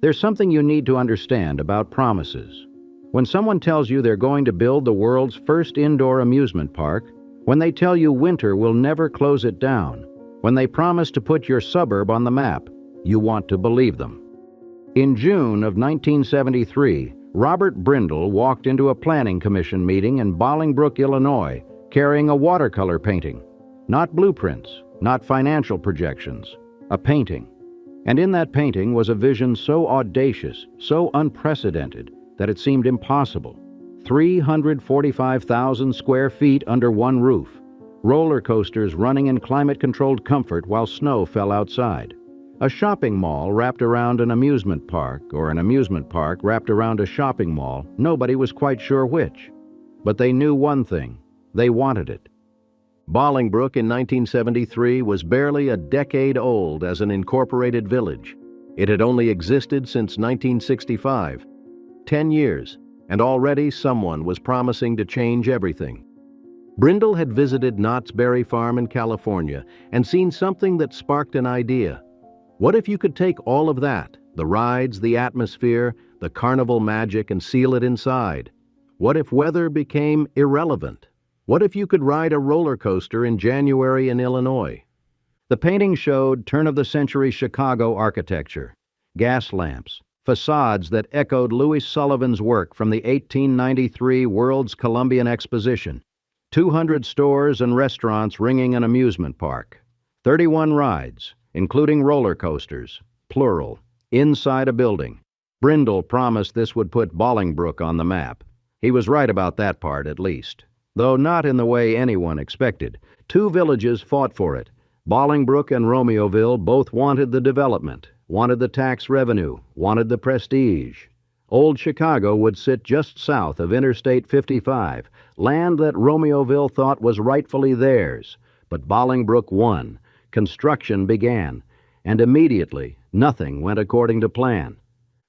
There's something you need to understand about promises. When someone tells you they're going to build the world's first indoor amusement park, when they tell you winter will never close it down, when they promise to put your suburb on the map, you want to believe them. In June of 1973, Robert Brindle walked into a planning commission meeting in Bolingbrook, Illinois, carrying a watercolor painting. Not blueprints, not financial projections, a painting. And in that painting was a vision so audacious, so unprecedented, that it seemed impossible. 345,000 square feet under one roof, roller coasters running in climate-controlled comfort while snow fell outside. A shopping mall wrapped around an amusement park, or an amusement park wrapped around a shopping mall, nobody was quite sure which. But they knew one thing: they wanted it. Bolingbrook in 1973 was barely a decade old as an incorporated village. It had only existed since 1965. 10 years, and already someone was promising to change everything. Brindle had visited Knott's Berry Farm in California and seen something that sparked an idea. What if you could take all of that, the rides, the atmosphere, the carnival magic, and seal it inside? What if weather became irrelevant? What if you could ride a roller coaster in January in Illinois? The painting showed turn-of-the-century Chicago architecture, gas lamps, facades that echoed Louis Sullivan's work from the 1893 World's Columbian Exposition, 200 stores and restaurants ringing an amusement park, 31 rides, including roller coasters, plural, inside a building. Brindle promised this would put Bolingbrook on the map. He was right about that part, at least. Though not in the way anyone expected. Two villages fought for it. Bolingbrook and Romeoville both wanted the development, wanted the tax revenue, wanted the prestige. Old Chicago would sit just south of Interstate 55, land that Romeoville thought was rightfully theirs. But Bolingbrook won. Construction began, and immediately nothing went according to plan.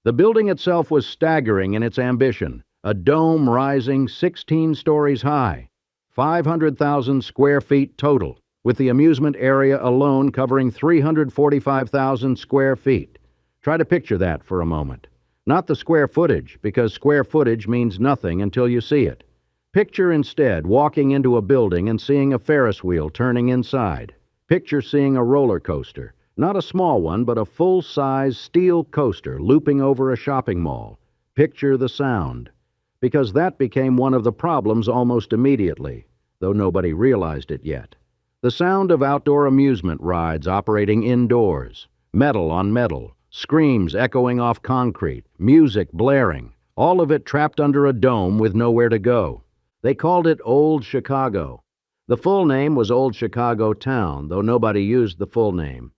The building itself was staggering in its ambition. A dome rising 16 stories high, 500,000 square feet total, with the amusement area alone covering 345,000 square feet. Try to picture that for a moment. Not the square footage, because square footage means nothing until you see it. Picture instead walking into a building and seeing a Ferris wheel turning inside. Picture seeing a roller coaster, not a small one, but a full-size steel coaster looping over a shopping mall. Picture the sound. Because that became one of the problems almost immediately, though nobody realized it yet. The sound of outdoor amusement rides operating indoors, metal on metal, screams echoing off concrete, music blaring, all of it trapped under a dome with nowhere to go. They called it Old Chicago. The full name was Old Chicago Town, though nobody used the full name.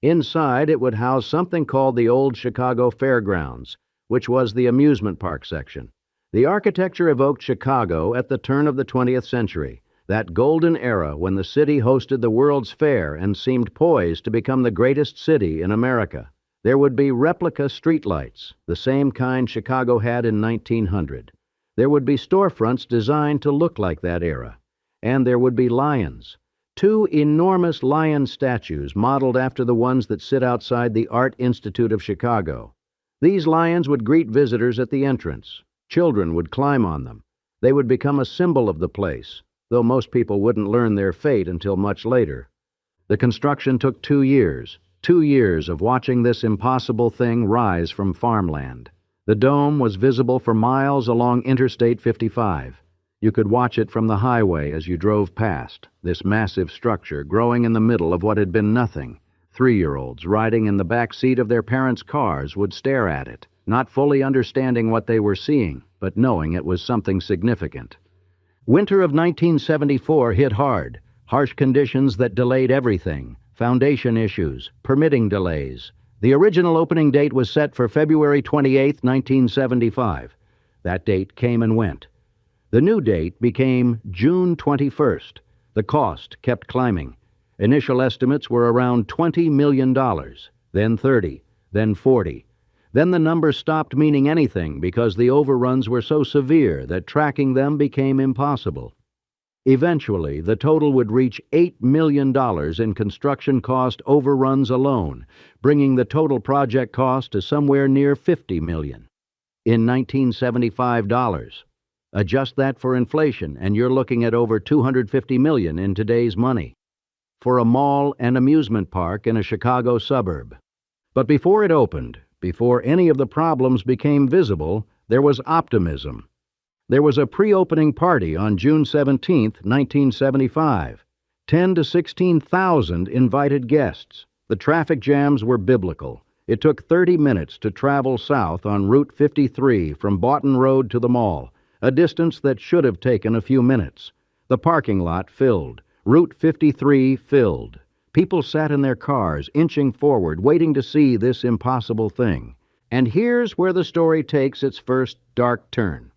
Inside, it would house something called the Old Chicago Fairgrounds, which was the amusement park section. The architecture evoked Chicago at the turn of the 20th century, that golden era when the city hosted the World's Fair and seemed poised to become the greatest city in America. There would be replica streetlights, the same kind Chicago had in 1900. There would be storefronts designed to look like that era. And there would be lions. 2 enormous lion statues modeled after the ones that sit outside the Art Institute of Chicago. These lions would greet visitors at the entrance. Children would climb on them. They would become a symbol of the place, though most people wouldn't learn their fate until much later. The construction took 2 years. 2 years of watching this impossible thing rise from farmland. The dome was visible for miles along Interstate 55. You could watch it from the highway as you drove past, this massive structure growing in the middle of what had been nothing. 3-year-olds riding in the back seat of their parents' cars would stare at it, not fully understanding what they were seeing, but knowing it was something significant. Winter of 1974 hit hard. Harsh conditions that delayed everything. Foundation issues, permitting delays. The original opening date was set for February 28, 1975. That date came and went. The new date became June 21st. The cost kept climbing. Initial estimates were around $20 million, then 30, then 40. Then the numbers stopped meaning anything because the overruns were so severe that tracking them became impossible. Eventually, the total would reach $8 million in construction cost overruns alone, bringing the total project cost to somewhere near $50 million. In 1975 dollars. Adjust that for inflation, and you're looking at over $250 million in today's money. For a mall and amusement park in a Chicago suburb. But before it opened, before any of the problems became visible, there was optimism. There was a pre-opening party on June 17, 1975. 10 to 16,000 invited guests. The traffic jams were biblical. It took 30 minutes to travel south on Route 53 from Boughton Road to the mall, a distance that should have taken a few minutes. The parking lot filled. Route 53 filled. People sat in their cars, inching forward, waiting to see this impossible thing. And here's where the story takes its first dark turn.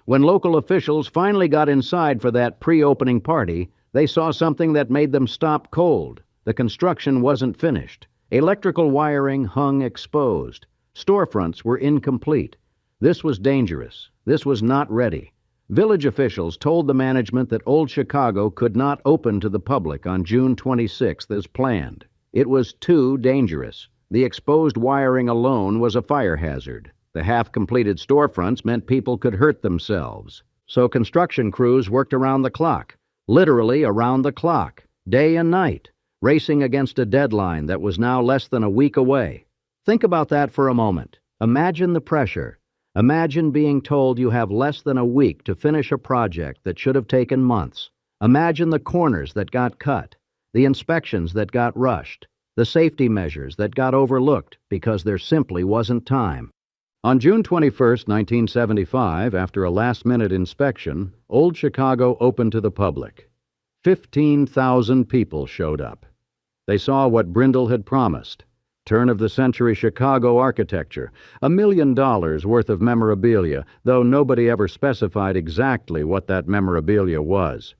When local officials finally got inside for that pre-opening party, they saw something that made them stop cold. The construction wasn't finished. Electrical wiring hung exposed. Storefronts were incomplete. This was dangerous. This was not ready. Village officials told the management that Old Chicago could not open to the public on June 26th as planned. It was too dangerous. The exposed wiring alone was a fire hazard. The half-completed storefronts meant people could hurt themselves. So construction crews worked around the clock, literally around the clock, day and night, racing against a deadline that was now less than a week away. Think about that for a moment. Imagine the pressure. Imagine being told you have less than a week to finish a project that should have taken months. Imagine the corners that got cut, the inspections that got rushed, the safety measures that got overlooked because there simply wasn't time. On June 21, 1975, after a last-minute inspection, Old Chicago opened to the public. 15,000 people showed up. They saw what Brindle had promised. Turn-of-the-century Chicago architecture, $1 million worth of memorabilia, though nobody ever specified exactly what that memorabilia was.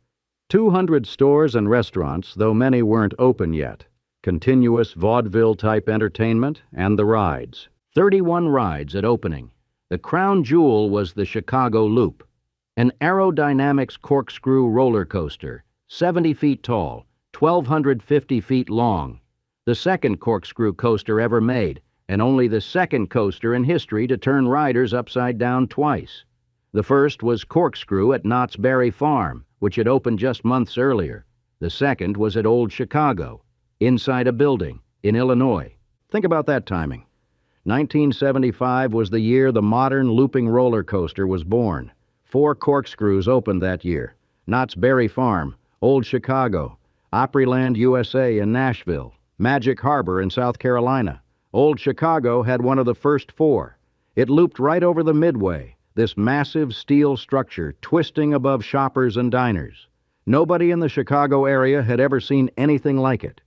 200 stores and restaurants, though many weren't open yet. Continuous vaudeville-type entertainment and the rides. 31 rides at opening. The crown jewel was the Chicago Loop, an aerodynamics corkscrew roller coaster, 70 feet tall, 1,250 feet long. The second corkscrew coaster ever made, and only the second coaster in history to turn riders upside down twice. The first was Corkscrew at Knott's Berry Farm, which had opened just months earlier. The second was at Old Chicago, inside a building, in Illinois. Think about that timing. 1975 was the year the modern looping roller coaster was born. 4 corkscrews opened that year. Knott's Berry Farm, Old Chicago, Opryland, USA in Nashville, Magic Harbor in South Carolina. Old Chicago had one of the first 4. It looped right over the Midway, this massive steel structure twisting above shoppers and diners. Nobody in the Chicago area had ever seen anything like it.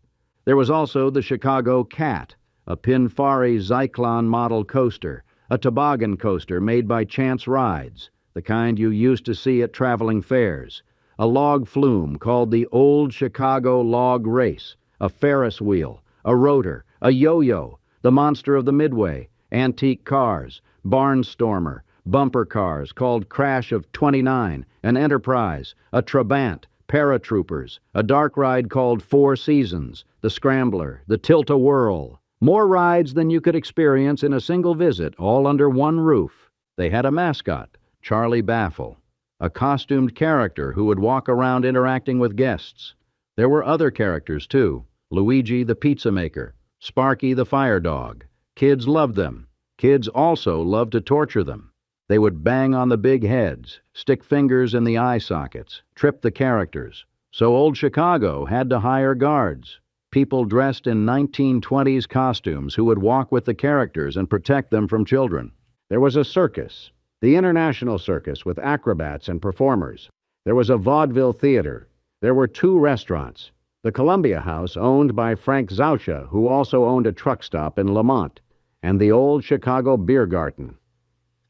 There was also the Chicago Cat, a Pinfari Zyklon model coaster, a toboggan coaster made by Chance Rides, the kind you used to see at traveling fairs, a log flume called the Old Chicago Log Race, a Ferris wheel, a rotor, a yo-yo, the monster of the Midway, antique cars, barnstormer, bumper cars called Crash of 29, an Enterprise, a Trabant, paratroopers, a dark ride called Four Seasons, the Scrambler, the Tilt-A-Whirl. More rides than you could experience in a single visit, all under one roof. They had a mascot, Charlie Baffle, a costumed character who would walk around interacting with guests. There were other characters, too. Luigi the pizza maker, Sparky the fire dog. Kids loved them. Kids also loved to torture them. They would bang on the big heads, stick fingers in the eye sockets, trip the characters. So Old Chicago had to hire guards, people dressed in 1920s costumes who would walk with the characters and protect them from children. There was a circus, the International Circus, with acrobats and performers. There was a vaudeville theater. There were 2 restaurants. The Columbia House, owned by Frank Zauscha, who also owned a truck stop in Lamont, and the Old Chicago Beer Garden.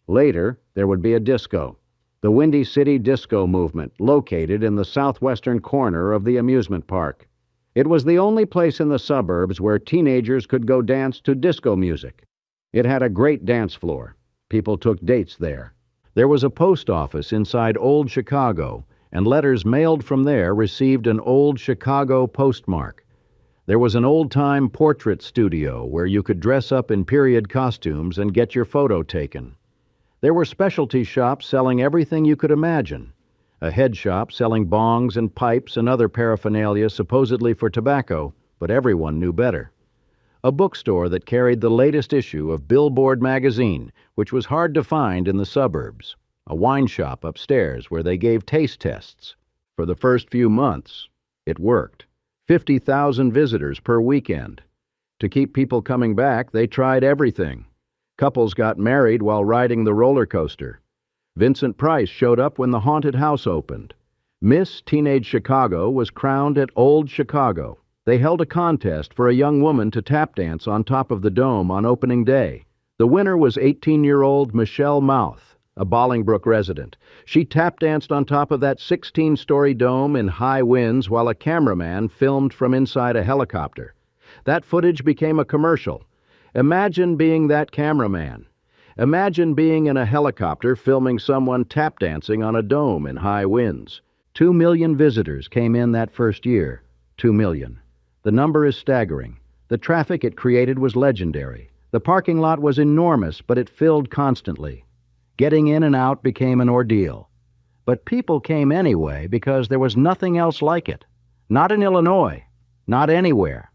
Later, there would be a disco, the Windy City Disco Movement, located in the southwestern corner of the amusement park. It was the only place in the suburbs where teenagers could go dance to disco music. It had a great dance floor. People took dates there. There was a post office inside Old Chicago, and letters mailed from there received an Old Chicago postmark. There was an old-time portrait studio where you could dress up in period costumes and get your photo taken. There were specialty shops selling everything you could imagine. A head shop selling bongs and pipes and other paraphernalia supposedly for tobacco, but everyone knew better. A bookstore that carried the latest issue of Billboard magazine, which was hard to find in the suburbs. A wine shop upstairs where they gave taste tests. For the first few months, it worked. 50,000 visitors per weekend. To keep people coming back, they tried everything. Couples got married while riding the roller coaster. Vincent Price showed up when the haunted house opened. Miss Teenage Chicago was crowned at Old Chicago. They held a contest for a young woman to tap dance on top of the dome on opening day. The winner was 18-year-old Michelle Mouth, a Bolingbrook resident. She tap danced on top of that 16-story dome in high winds while a cameraman filmed from inside a helicopter. That footage became a commercial. Imagine being that cameraman. Imagine being in a helicopter filming someone tap dancing on a dome in high winds. 2 million visitors came in that first year. 2 million. The number is staggering. The traffic it created was legendary. The parking lot was enormous, but it filled constantly. Getting in and out became an ordeal. But people came anyway because there was nothing else like it. Not in Illinois. Not anywhere.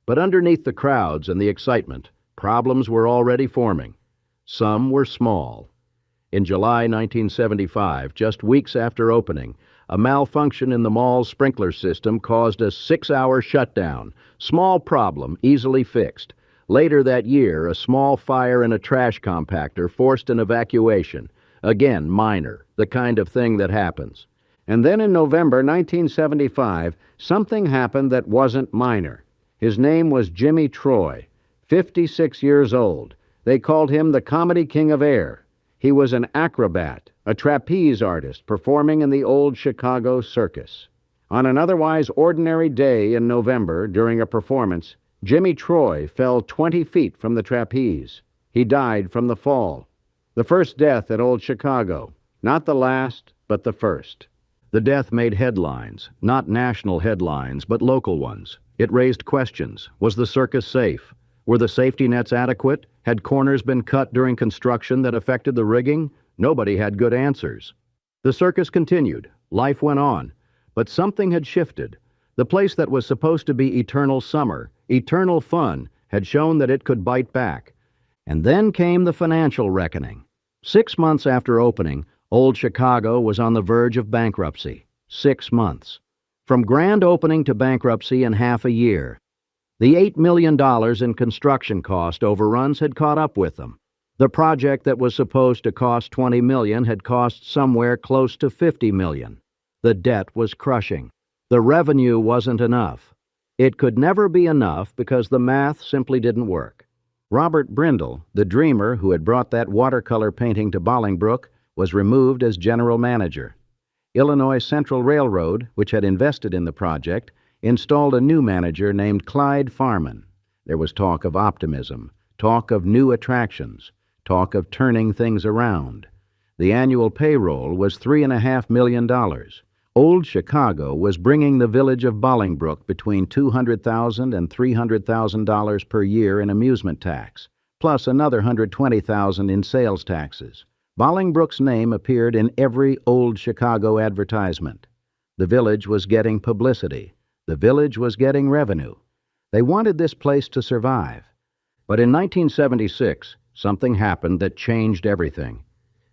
But underneath the crowds and the excitement, problems were already forming. Some were small. In July 1975, just weeks after opening, a malfunction in the mall's sprinkler system caused a 6-hour shutdown. Small problem, easily fixed. Later that year, a small fire in a trash compactor forced an evacuation. Again, minor, the kind of thing that happens. And then in November 1975, something happened that wasn't minor. His name was Jimmy Troy, 56 years old. They called him the Comedy King of Air. He was an acrobat, a trapeze artist performing in the Old Chicago Circus. On an otherwise ordinary day in November, during a performance, Jimmy Troy fell 20 feet from the trapeze. He died from the fall. The first death at Old Chicago. Not the last, but the first. The death made headlines, not national headlines, but local ones. It raised questions. Was the circus safe? Were the safety nets adequate? Had corners been cut during construction that affected the rigging? Nobody had good answers. The circus continued. Life went on. But something had shifted. The place that was supposed to be eternal summer, eternal fun, had shown that it could bite back. And then came the financial reckoning. 6 months after opening, Old Chicago was on the verge of bankruptcy. 6 months. From grand opening to bankruptcy in half a year. The $8 million in construction cost overruns had caught up with them. The project that was supposed to cost $20 million had cost somewhere close to $50 million. The debt was crushing. The revenue wasn't enough. It could never be enough because the math simply didn't work. Robert Brindle, the dreamer who had brought that watercolor painting to Bolingbrook, was removed as general manager. Illinois Central Railroad, which had invested in the project, installed a new manager named Clyde Farman. There was talk of optimism, talk of new attractions, talk of turning things around. The annual payroll was $3.5 million. Old Chicago was bringing the village of Bolingbrook between $200,000 and $300,000 per year in amusement tax, plus another $120,000 in sales taxes. Bolingbrook's name appeared in every Old Chicago advertisement. The village was getting publicity. The village was getting revenue. They wanted this place to survive. But in 1976, something happened that changed everything.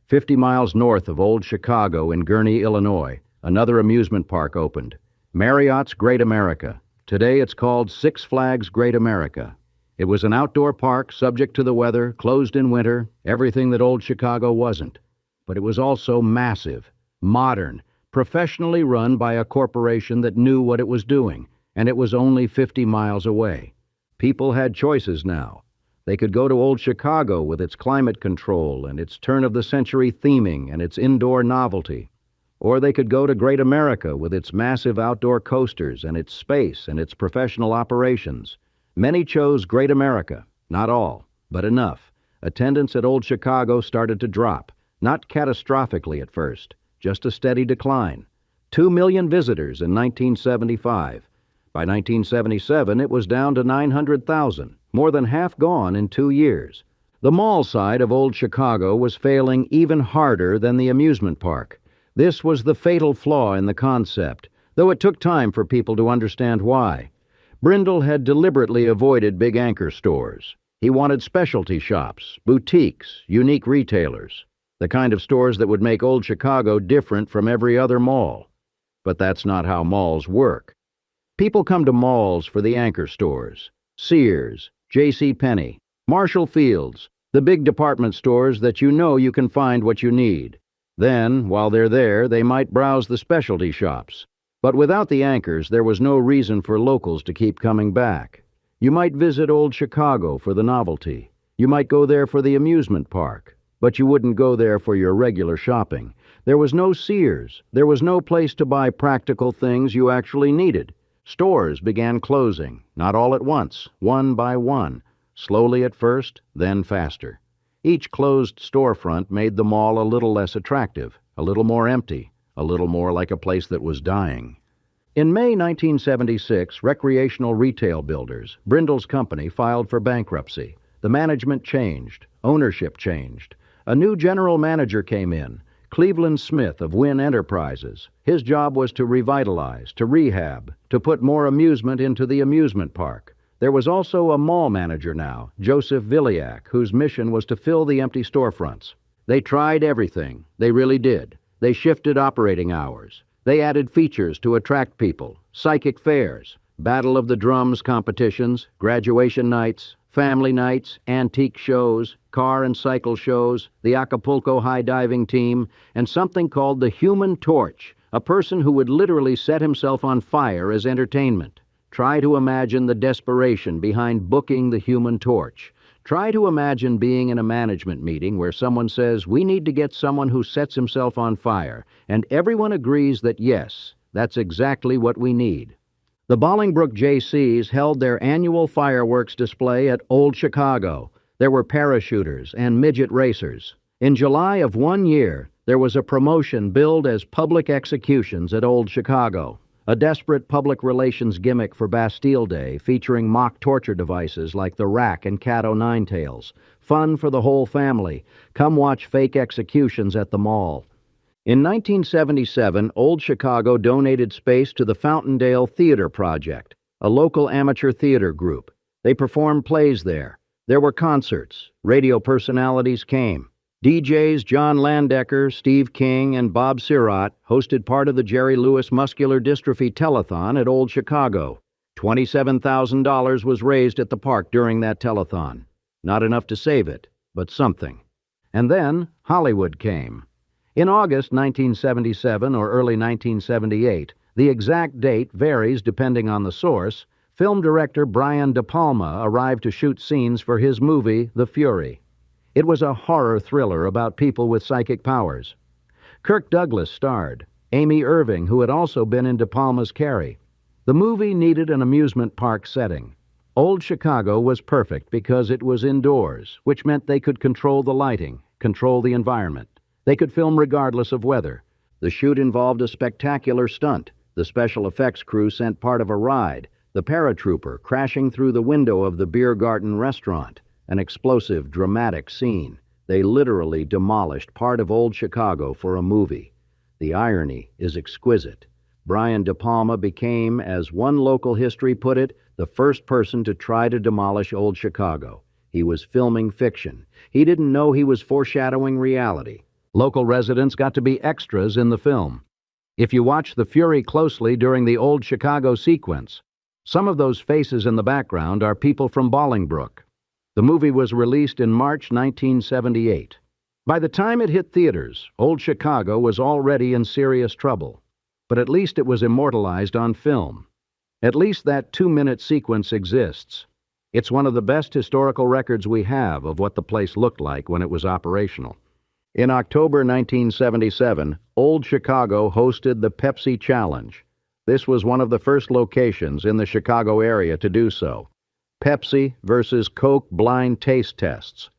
50 miles north of Old Chicago in Gurnee, Illinois, another amusement park opened. Marriott's Great America. Today it's called Six Flags Great America. It was an outdoor park subject to the weather, closed in winter, everything that Old Chicago wasn't. But it was also massive, modern, professionally run by a corporation that knew what it was doing, and it was only 50 miles away. People had choices now. They could go to Old Chicago with its climate control and its turn-of-the-century theming and its indoor novelty. Or they could go to Great America with its massive outdoor coasters and its space and its professional operations. Many chose Great America. Not all, but enough. Attendance at Old Chicago started to drop, not catastrophically at first, just a steady decline. 2 million visitors in 1975. By 1977, it was down to 900,000, more than half gone in 2 years. The mall side of Old Chicago was failing even harder than the amusement park. This was the fatal flaw in the concept, though it took time for people to understand why. Brindle had deliberately avoided big anchor stores. He wanted specialty shops, boutiques, unique retailers, the kind of stores that would make Old Chicago different from every other mall. But that's not how malls work. People come to malls for the anchor stores: Sears, J.C. Penney, Marshall Field's, the big department stores that you know you can find what you need. Then, while they're there, they might browse the specialty shops. But without the anchors, there was no reason for locals to keep coming back. You might visit Old Chicago for the novelty. You might go there for the amusement park. But you wouldn't go there for your regular shopping. There was no Sears. There was no place to buy practical things you actually needed. Stores began closing, not all at once, one by one. Slowly at first, then faster. Each closed storefront made the mall a little less attractive, a little more empty, a little more like a place that was dying. In May 1976, Recreational Retail Builders, Brindle's company, filed for bankruptcy. The management changed. Ownership changed. A new general manager came in, Cleveland Smith of Wynn Enterprises. His job was to revitalize, to rehab, to put more amusement into the amusement park. There was also a mall manager now, Joseph Viliak, whose mission was to fill the empty storefronts. They tried everything. They really did. They shifted operating hours. They added features to attract people: psychic fairs, Battle of the Drums competitions, graduation nights, family nights, antique shows, car and cycle shows, the Acapulco high diving team, and something called the Human Torch, a person who would literally set himself on fire as entertainment. Try to imagine the desperation behind booking the Human Torch. Try to imagine being in a management meeting where someone says, "We need to get someone who sets himself on fire," and everyone agrees that yes, that's exactly what we need. The Bolingbrook JCs held their annual fireworks display at Old Chicago. There were parachuters and midget racers. In July of 1 year, there was a promotion billed as public executions at Old Chicago, a desperate public relations gimmick for Bastille Day featuring mock torture devices like the rack and cat o' nine tails. Fun for the whole family. Come watch fake executions at the mall. In 1977, Old Chicago donated space to the Fountaindale Theater Project, a local amateur theater group. They performed plays there. There were concerts. Radio personalities came. DJs John Landecker, Steve King, and Bob Sirott hosted part of the Jerry Lewis Muscular Dystrophy Telethon at Old Chicago. $27,000 was raised at the park during that telethon. Not enough to save it, but something. And then Hollywood came. In August 1977 or early 1978, the exact date varies depending on the source, film director Brian De Palma arrived to shoot scenes for his movie, The Fury. It was a horror thriller about people with psychic powers. Kirk Douglas starred, Amy Irving, who had also been in De Palma's Carrie. The movie needed an amusement park setting. Old Chicago was perfect because it was indoors, which meant they could control the lighting, control the environment. They could film regardless of weather. The shoot involved a spectacular stunt. The special effects crew sent part of a ride, the paratrooper crashing through the window of the beer garden restaurant. An explosive, dramatic scene. They literally demolished part of Old Chicago for a movie. The irony is exquisite. Brian De Palma became, as one local history put it, the first person to try to demolish Old Chicago. He was filming fiction. He didn't know he was foreshadowing reality. Local residents got to be extras in the film. If you watch The Fury closely during the Old Chicago sequence, some of those faces in the background are people from Bolingbrook. The movie was released in March 1978. By the time it hit theaters, Old Chicago was already in serious trouble. But at least it was immortalized on film. At least that 2-minute sequence exists. It's one of the best historical records we have of what the place looked like when it was operational. In October 1977, Old Chicago hosted the Pepsi Challenge. This was one of the first locations in the Chicago area to do so. Pepsi versus Coke blind taste tests.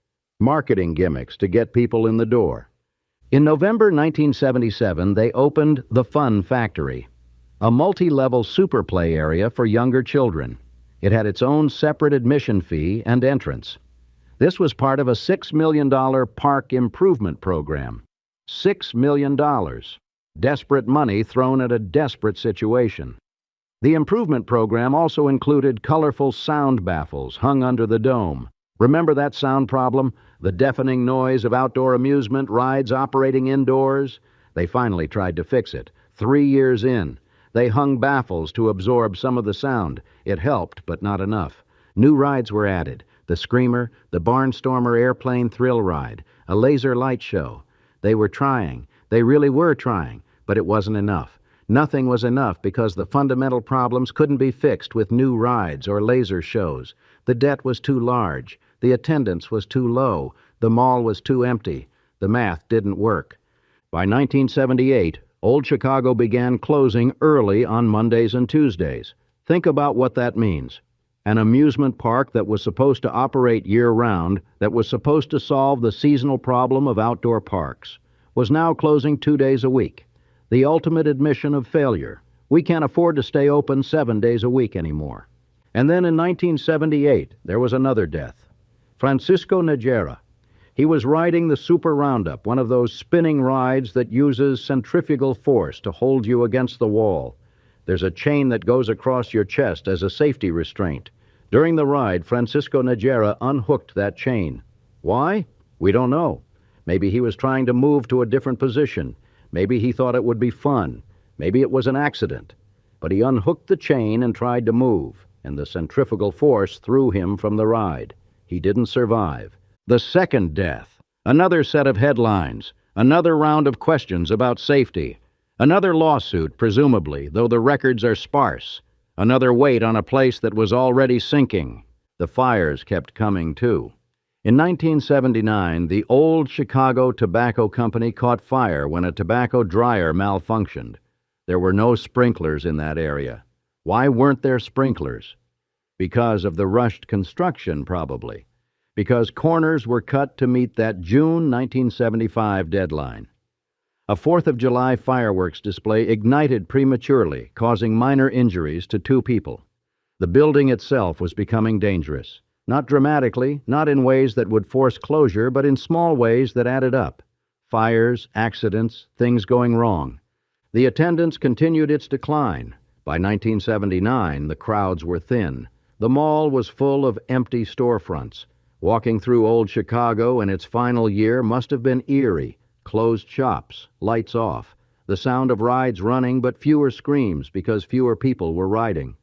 Marketing gimmicks to get people in the door. In November 1977, they opened the Fun Factory, a multi-level super play area for younger children. It had its own separate admission fee and entrance. This was part of a $6 million park improvement program. $6 million. Desperate money thrown at a desperate situation. The improvement program also included colorful sound baffles hung under the dome. Remember that sound problem? The deafening noise of outdoor amusement rides operating indoors? They finally tried to fix it. 3 years in, they hung baffles to absorb some of the sound. It helped, but not enough. New rides were added. The Screamer, the Barnstormer airplane thrill ride, a laser light show. They were trying. They really were trying, but it wasn't enough. Nothing was enough because the fundamental problems couldn't be fixed with new rides or laser shows. The debt was too large. The attendance was too low. The mall was too empty. The math didn't work. By 1978, Old Chicago began closing early on Mondays and Tuesdays. Think about what that means. An amusement park that was supposed to operate year-round, that was supposed to solve the seasonal problem of outdoor parks, was now closing 2 days a week. The ultimate admission of failure. We can't afford to stay open 7 days a week anymore. And then in 1978, there was another death. Francisco Najera. He was riding the Super Roundup, one of those spinning rides that uses centrifugal force to hold you against the wall. There's a chain that goes across your chest as a safety restraint. During the ride, Francisco Najera unhooked that chain. Why? We don't know. Maybe he was trying to move to a different position. Maybe he thought it would be fun. Maybe it was an accident. But he unhooked the chain and tried to move, and the centrifugal force threw him from the ride. He didn't survive. The second death. Another set of headlines. Another round of questions about safety. Another lawsuit, presumably, though the records are sparse. Another weight on a place that was already sinking. The fires kept coming, too. In 1979, the Old Chicago Tobacco Company caught fire when a tobacco dryer malfunctioned. There were no sprinklers in that area. Why weren't there sprinklers? Because of the rushed construction, probably. Because corners were cut to meet that June 1975 deadline. A 4th of July fireworks display ignited prematurely, causing minor injuries to 2 people. The building itself was becoming dangerous. Not dramatically, not in ways that would force closure, but in small ways that added up. Fires, accidents, things going wrong. The attendance continued its decline. By 1979, the crowds were thin. The mall was full of empty storefronts. Walking through Old Chicago in its final year must have been eerie. Closed shops, lights off. The sound of rides running, but fewer screams because fewer people were riding.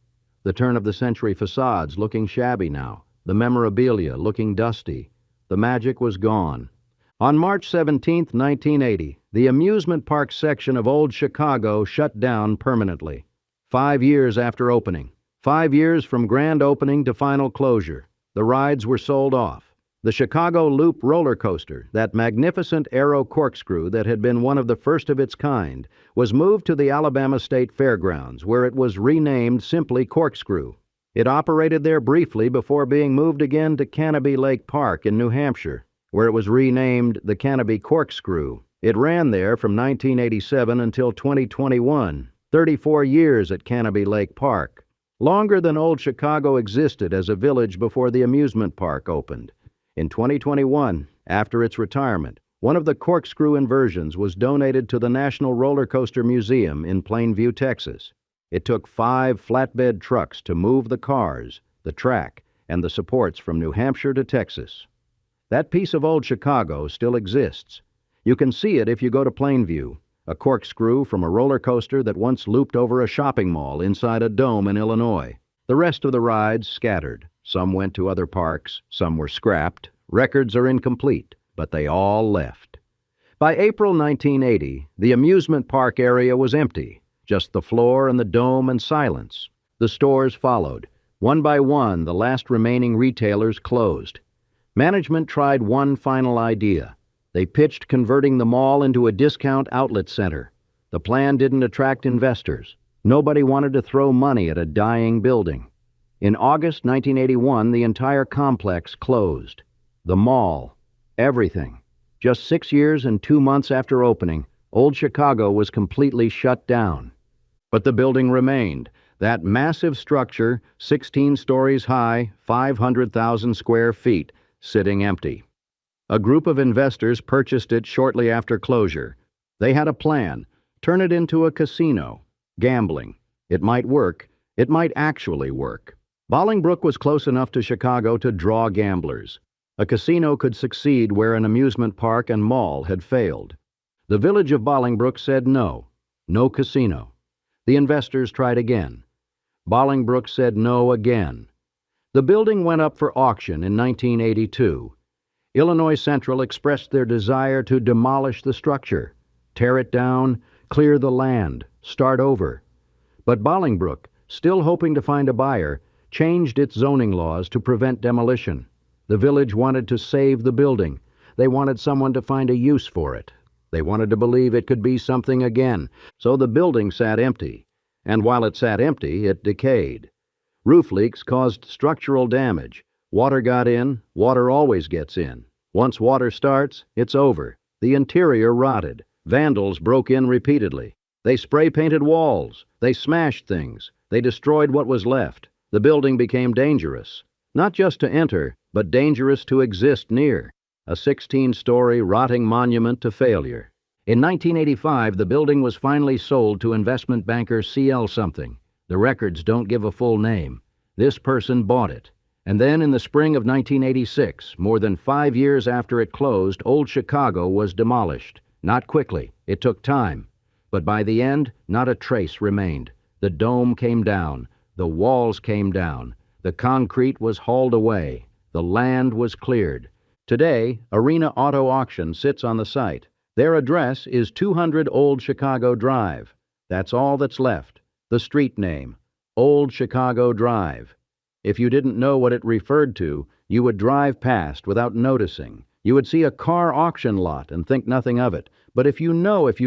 The turn-of-the-century facades looking shabby now. The memorabilia looking dusty. The magic was gone. On March 17, 1980, the amusement park section of Old Chicago shut down permanently. 5 years after opening. 5 years from grand opening to final closure. The rides were sold off. The Chicago Loop roller coaster, that magnificent aero corkscrew that had been one of the first of its kind, was moved to the Alabama State Fairgrounds, where it was renamed simply Corkscrew. It operated there briefly before being moved again to Canobie Lake Park in New Hampshire, where it was renamed the Canobie Corkscrew. It ran there from 1987 until 2021, 34 years at Canobie Lake Park. Longer than Old Chicago existed as a village before the amusement park opened. In 2021, after its retirement, one of the corkscrew inversions was donated to the National Roller Coaster Museum in Plainview, Texas. It took 5 flatbed trucks to move the cars, the track, and the supports from New Hampshire to Texas. That piece of Old Chicago still exists. You can see it if you go to Plainview, a corkscrew from a roller coaster that once looped over a shopping mall inside a dome in Illinois. The rest of the rides scattered. Some went to other parks, some were scrapped. Records are incomplete, but they all left. By April 1980, the amusement park area was empty, just the floor and the dome and silence. The stores followed. One by one, the last remaining retailers closed. Management tried one final idea. They pitched converting the mall into a discount outlet center. The plan didn't attract investors. Nobody wanted to throw money at a dying building. In August 1981, the entire complex closed. The mall, everything, Just 6 years and 2 months after opening, Old Chicago was completely shut down. But the building remained, that massive structure, 16 stories high, 500,000 square feet, sitting empty. A group of investors purchased it shortly after closure. They had a plan: turn it into a casino. Gambling. It might work. It might actually work. Bolingbrook was close enough to Chicago to draw gamblers. A casino could succeed where an amusement park and mall had failed. The village of Bolingbrook said no. No casino. The investors tried again. Bolingbrook said no again. The building went up for auction in 1982. Illinois Central expressed their desire to demolish the structure, tear it down, clear the land, start over. But Bolingbrook, still hoping to find a buyer, changed its zoning laws to prevent demolition. The village wanted to save the building. They wanted someone to find a use for it. They wanted to believe it could be something again. So the building sat empty. And while it sat empty, it decayed. Roof leaks caused structural damage. Water got in. Water always gets in. Once water starts, it's over. The interior rotted. Vandals broke in repeatedly. They spray-painted walls. They smashed things. They destroyed what was left. The building became dangerous. Not just to enter, but dangerous to exist near. A 16-story rotting monument to failure. In 1985, the building was finally sold to investment banker C.L. something. The records don't give a full name. This person bought it. And then in the spring of 1986, more than 5 years after it closed, Old Chicago was demolished. Not quickly. It took time. But by the end, not a trace remained. The dome came down. The walls came down. The concrete was hauled away. The land was cleared. Today, Arena Auto Auction sits on the site. Their address is 200 Old Chicago Drive. That's all that's left. The street name, Old Chicago Drive. If you didn't know what it referred to, you would drive past without noticing. You would see a car auction lot and think nothing of it. But if you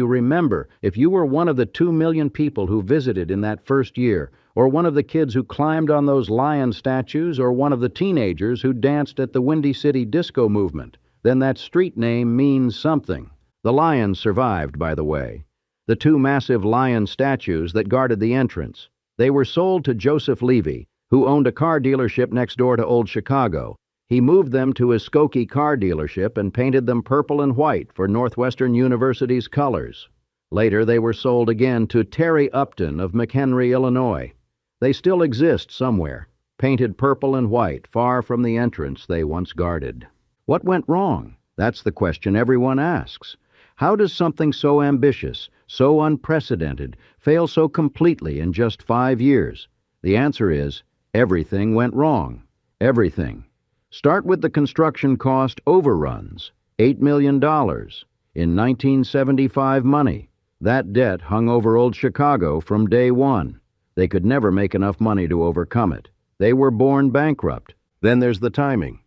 remember, if you were one of the 2 million people who visited in that first year, or one of the kids who climbed on those lion statues, or one of the teenagers who danced at the Windy City disco movement, then that street name means something. The lions survived, by the way. The 2 massive lion statues that guarded the entrance. They were sold to Joseph Levy, who owned a car dealership next door to Old Chicago. He moved them to his Skokie car dealership and painted them purple and white for Northwestern University's colors. Later, they were sold again to Terry Upton of McHenry, Illinois. They still exist somewhere, painted purple and white, far from the entrance they once guarded. What went wrong? That's the question everyone asks. How does something so ambitious, so unprecedented, fail so completely in just 5 years? The answer is, everything went wrong. Everything. Start with the construction cost overruns, $8 million. In 1975 money. That debt hung over Old Chicago from day one. They could never make enough money to overcome it. They were born bankrupt. Then there's the timing.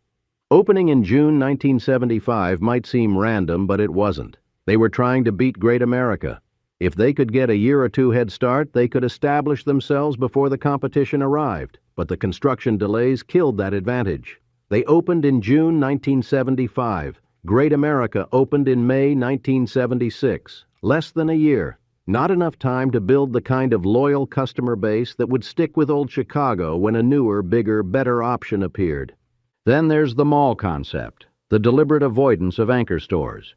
Opening in June 1975 might seem random, but it wasn't. They were trying to beat Great America. If they could get a year or 2 head start, they could establish themselves before the competition arrived. But the construction delays killed that advantage. They opened in June 1975. Great America opened in May 1976. Less than a year. Not enough time to build the kind of loyal customer base that would stick with Old Chicago when a newer, bigger, better option appeared. Then there's the mall concept, the deliberate avoidance of anchor stores.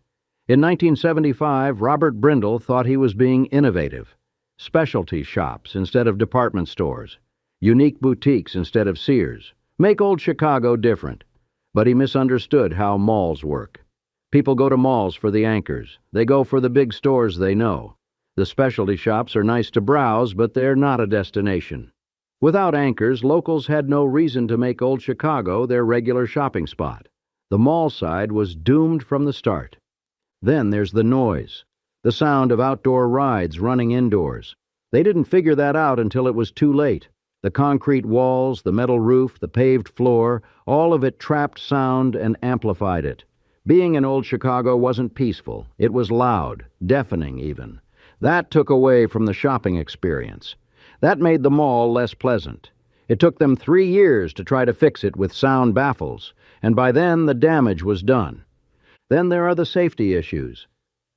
In 1975, Robert Brindle thought he was being innovative. Specialty shops instead of department stores. Unique boutiques instead of Sears. Make Old Chicago different. But he misunderstood how malls work. People go to malls for the anchors. They go for the big stores they know. The specialty shops are nice to browse, but they're not a destination. Without anchors, locals had no reason to make Old Chicago their regular shopping spot. The mall side was doomed from the start. Then there's the noise, the sound of outdoor rides running indoors. They didn't figure that out until it was too late. The concrete walls, the metal roof, the paved floor, all of it trapped sound and amplified it. Being in Old Chicago wasn't peaceful. It was loud, deafening even. That took away from the shopping experience. That made the mall less pleasant. It took them 3 years to try to fix it with sound baffles, and by then the damage was done. Then there are the safety issues.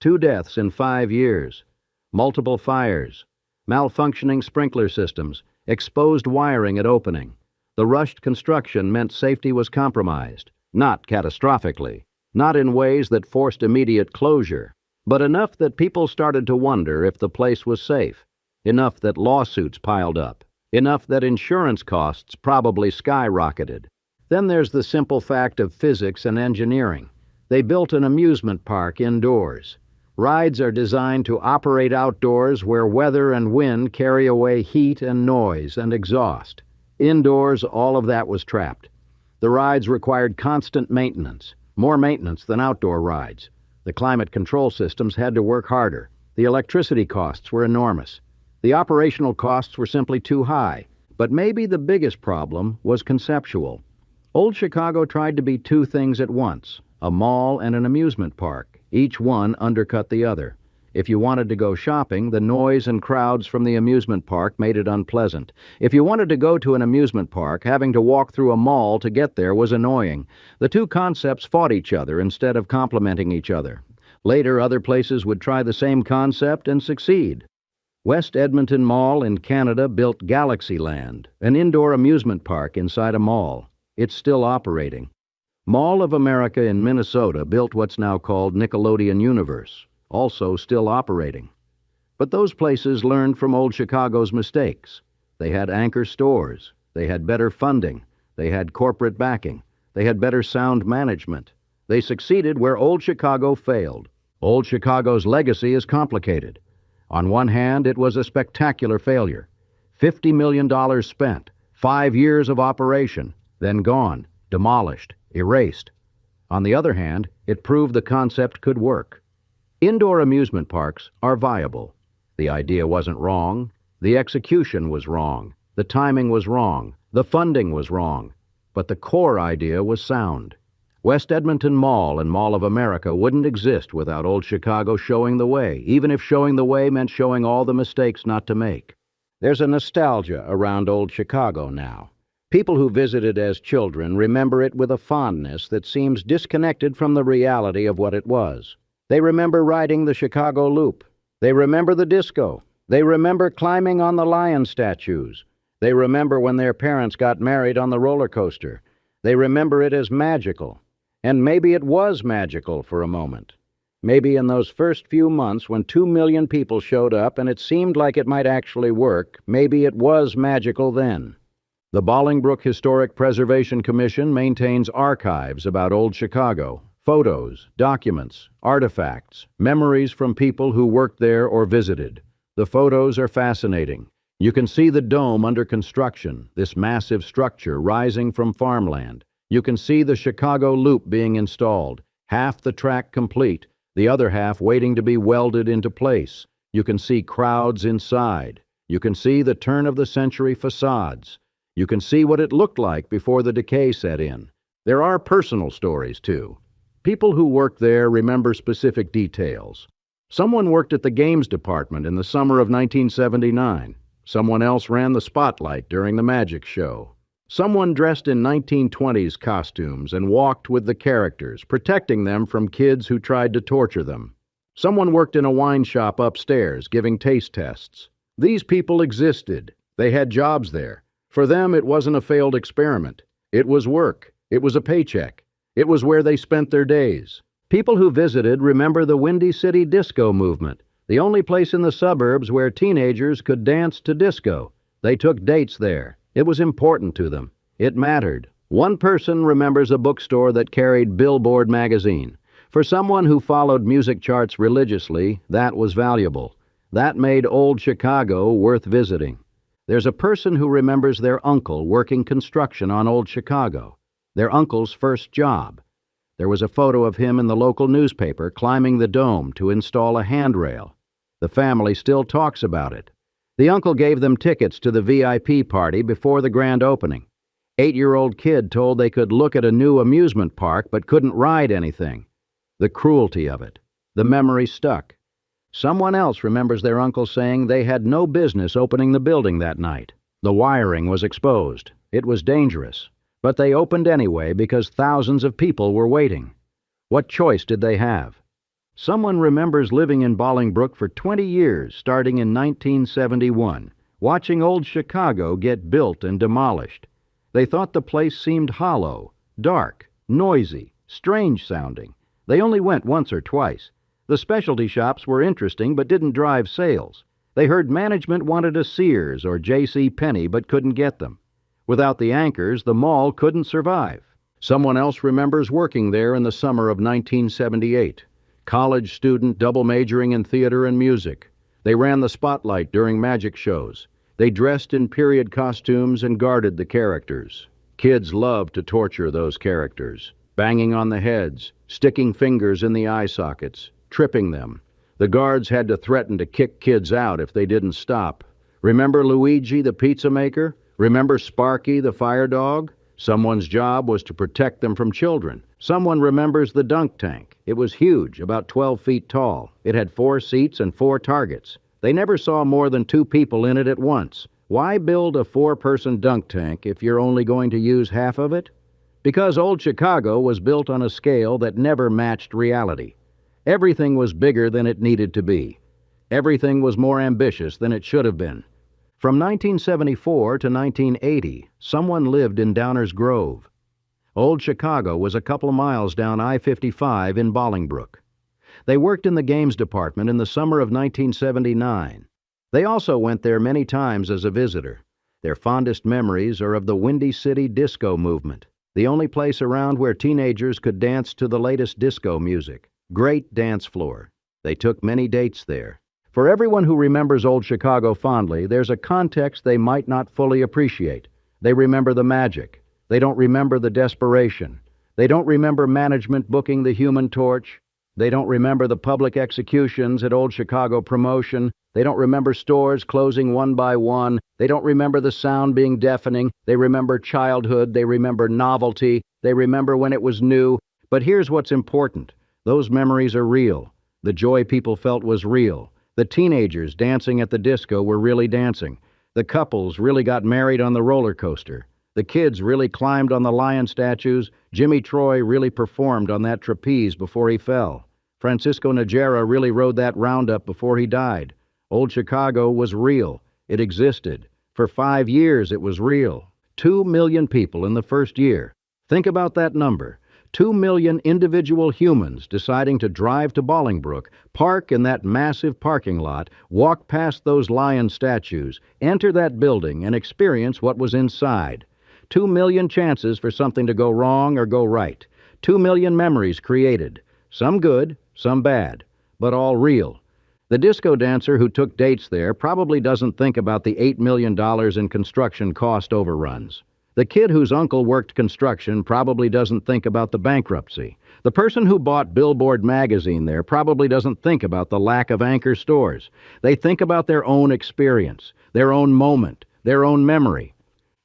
2 deaths in 5 years, multiple fires, malfunctioning sprinkler systems, exposed wiring at opening. The rushed construction meant safety was compromised, not catastrophically, not in ways that forced immediate closure, but enough that people started to wonder if the place was safe, enough that lawsuits piled up, enough that insurance costs probably skyrocketed. Then there's the simple fact of physics and engineering. They built an amusement park indoors. Rides are designed to operate outdoors where weather and wind carry away heat and noise and exhaust. Indoors, all of that was trapped. The rides required constant maintenance, more maintenance than outdoor rides. The climate control systems had to work harder. The electricity costs were enormous. The operational costs were simply too high. But maybe the biggest problem was conceptual. Old Chicago tried to be 2 things at once, a mall and an amusement park. Each one undercut the other. If you wanted to go shopping, the noise and crowds from the amusement park made it unpleasant. If you wanted to go to an amusement park, having to walk through a mall to get there was annoying. The 2 concepts fought each other instead of complementing each other. Later, other places would try the same concept and succeed. West Edmonton Mall in Canada built Galaxyland, an indoor amusement park inside a mall. It's still operating. Mall of America in Minnesota built what's now called Nickelodeon Universe, also still operating. But those places learned from Old Chicago's mistakes. They had anchor stores. They had better funding. They had corporate backing. They had better sound management. They succeeded where Old Chicago failed. Old Chicago's legacy is complicated. On one hand, it was a spectacular failure. $50 million spent, 5 years of operation, then gone, demolished, erased. On the other hand, it proved the concept could work. Indoor amusement parks are viable. The idea wasn't wrong. The execution was wrong. The timing was wrong. The funding was wrong. But the core idea was sound. West Edmonton Mall and Mall of America wouldn't exist without Old Chicago showing the way, even if showing the way meant showing all the mistakes not to make. There's a nostalgia around Old Chicago now. People who visited as children remember it with a fondness that seems disconnected from the reality of what it was. They remember riding the Chicago Loop. They remember the disco. They remember climbing on the lion statues. They remember when their parents got married on the roller coaster. They remember it as magical. And maybe it was magical for a moment. Maybe in those first few months when 2 million people showed up and it seemed like it might actually work, maybe it was magical then. The Bolingbrook Historic Preservation Commission maintains archives about Old Chicago, photos, documents, artifacts, memories from people who worked there or visited. The photos are fascinating. You can see the dome under construction, this massive structure rising from farmland. You can see the Chicago Loop being installed, half the track complete, the other half waiting to be welded into place. You can see crowds inside. You can see the turn-of-the-century facades. You can see what it looked like before the decay set in. There are personal stories, too. People who worked there remember specific details. Someone worked at the games department in the summer of 1979. Someone else ran the spotlight during the magic show. Someone dressed in 1920s costumes and walked with the characters, protecting them from kids who tried to torture them. Someone worked in a wine shop upstairs, giving taste tests. These people existed. They had jobs there. For them, it wasn't a failed experiment. It was work. It was a paycheck. It was where they spent their days. People who visited remember the Windy City disco movement, the only place in the suburbs where teenagers could dance to disco. They took dates there. It was important to them. It mattered. One person remembers a bookstore that carried Billboard magazine. For someone who followed music charts religiously, that was valuable. That made Old Chicago worth visiting. There's a person who remembers their uncle working construction on Old Chicago, their uncle's first job. There was a photo of him in the local newspaper climbing the dome to install a handrail. The family still talks about it. The uncle gave them tickets to the VIP party before the grand opening. 8-year-old kid told they could look at a new amusement park but couldn't ride anything. The cruelty of it. The memory stuck. Someone else remembers their uncle saying they had no business opening the building that night. The wiring was exposed. It was dangerous. But they opened anyway because thousands of people were waiting. What choice did they have? Someone remembers living in Bolingbrook for 20 years, starting in 1971, watching Old Chicago get built and demolished. They thought the place seemed hollow, dark, noisy, strange sounding. They only went once or twice. The specialty shops were interesting but didn't drive sales. They heard management wanted a Sears or J.C. Penney but couldn't get them. Without the anchors, the mall couldn't survive. Someone else remembers working there in the summer of 1978. College student double majoring in theater and music. They ran the spotlight during magic shows. They dressed in period costumes and guarded the characters. Kids loved to torture those characters, banging on the heads, sticking fingers in the eye sockets, tripping them. The guards had to threaten to kick kids out if they didn't stop. Remember Luigi the pizza maker? Remember Sparky the fire dog? Someone's job was to protect them from children. Someone remembers the dunk tank. It was huge, about 12 feet tall. It had 4 seats and 4 targets. They never saw more than 2 people in it at once. Why build a 4-person dunk tank if you're only going to use half of it? Because Old Chicago was built on a scale that never matched reality. Everything was bigger than it needed to be. Everything was more ambitious than it should have been. From 1974 to 1980, someone lived in Downers Grove. Old Chicago was a couple of miles down I-55 in Bolingbrook. They worked in the games department in the summer of 1979. They also went there many times as a visitor. Their fondest memories are of the Windy City disco movement, the only place around where teenagers could dance to the latest disco music. Great dance floor. They took many dates there. For everyone who remembers Old Chicago fondly, there's a context they might not fully appreciate. They remember the magic. They don't remember the desperation. They don't remember management booking the Human Torch. They don't remember the public executions at Old Chicago Promotion. They don't remember stores closing one by one. They don't remember the sound being deafening. They remember childhood. They remember novelty. They remember when it was new. But here's what's important. Those memories are real. The joy people felt was real. The teenagers dancing at the disco were really dancing. The couples really got married on the roller coaster. The kids really climbed on the lion statues. Jimmy Troy really performed on that trapeze before he fell. Francisco Najera really rode that roundup before he died. Old Chicago was real. It existed. For 5 years it was real. 2 million people in the first year. Think about that number. 2 million individual humans deciding to drive to Bolingbrook, park in that massive parking lot, walk past those lion statues, enter that building, and experience what was inside. 2 million chances for something to go wrong or go right. 2 million memories created. Some good, some bad, but all real. The disco dancer who took dates there probably doesn't think about the $8 million in construction cost overruns. The kid whose uncle worked construction probably doesn't think about the bankruptcy. The person who bought Billboard magazine there probably doesn't think about the lack of anchor stores. They think about their own experience, their own moment, their own memory.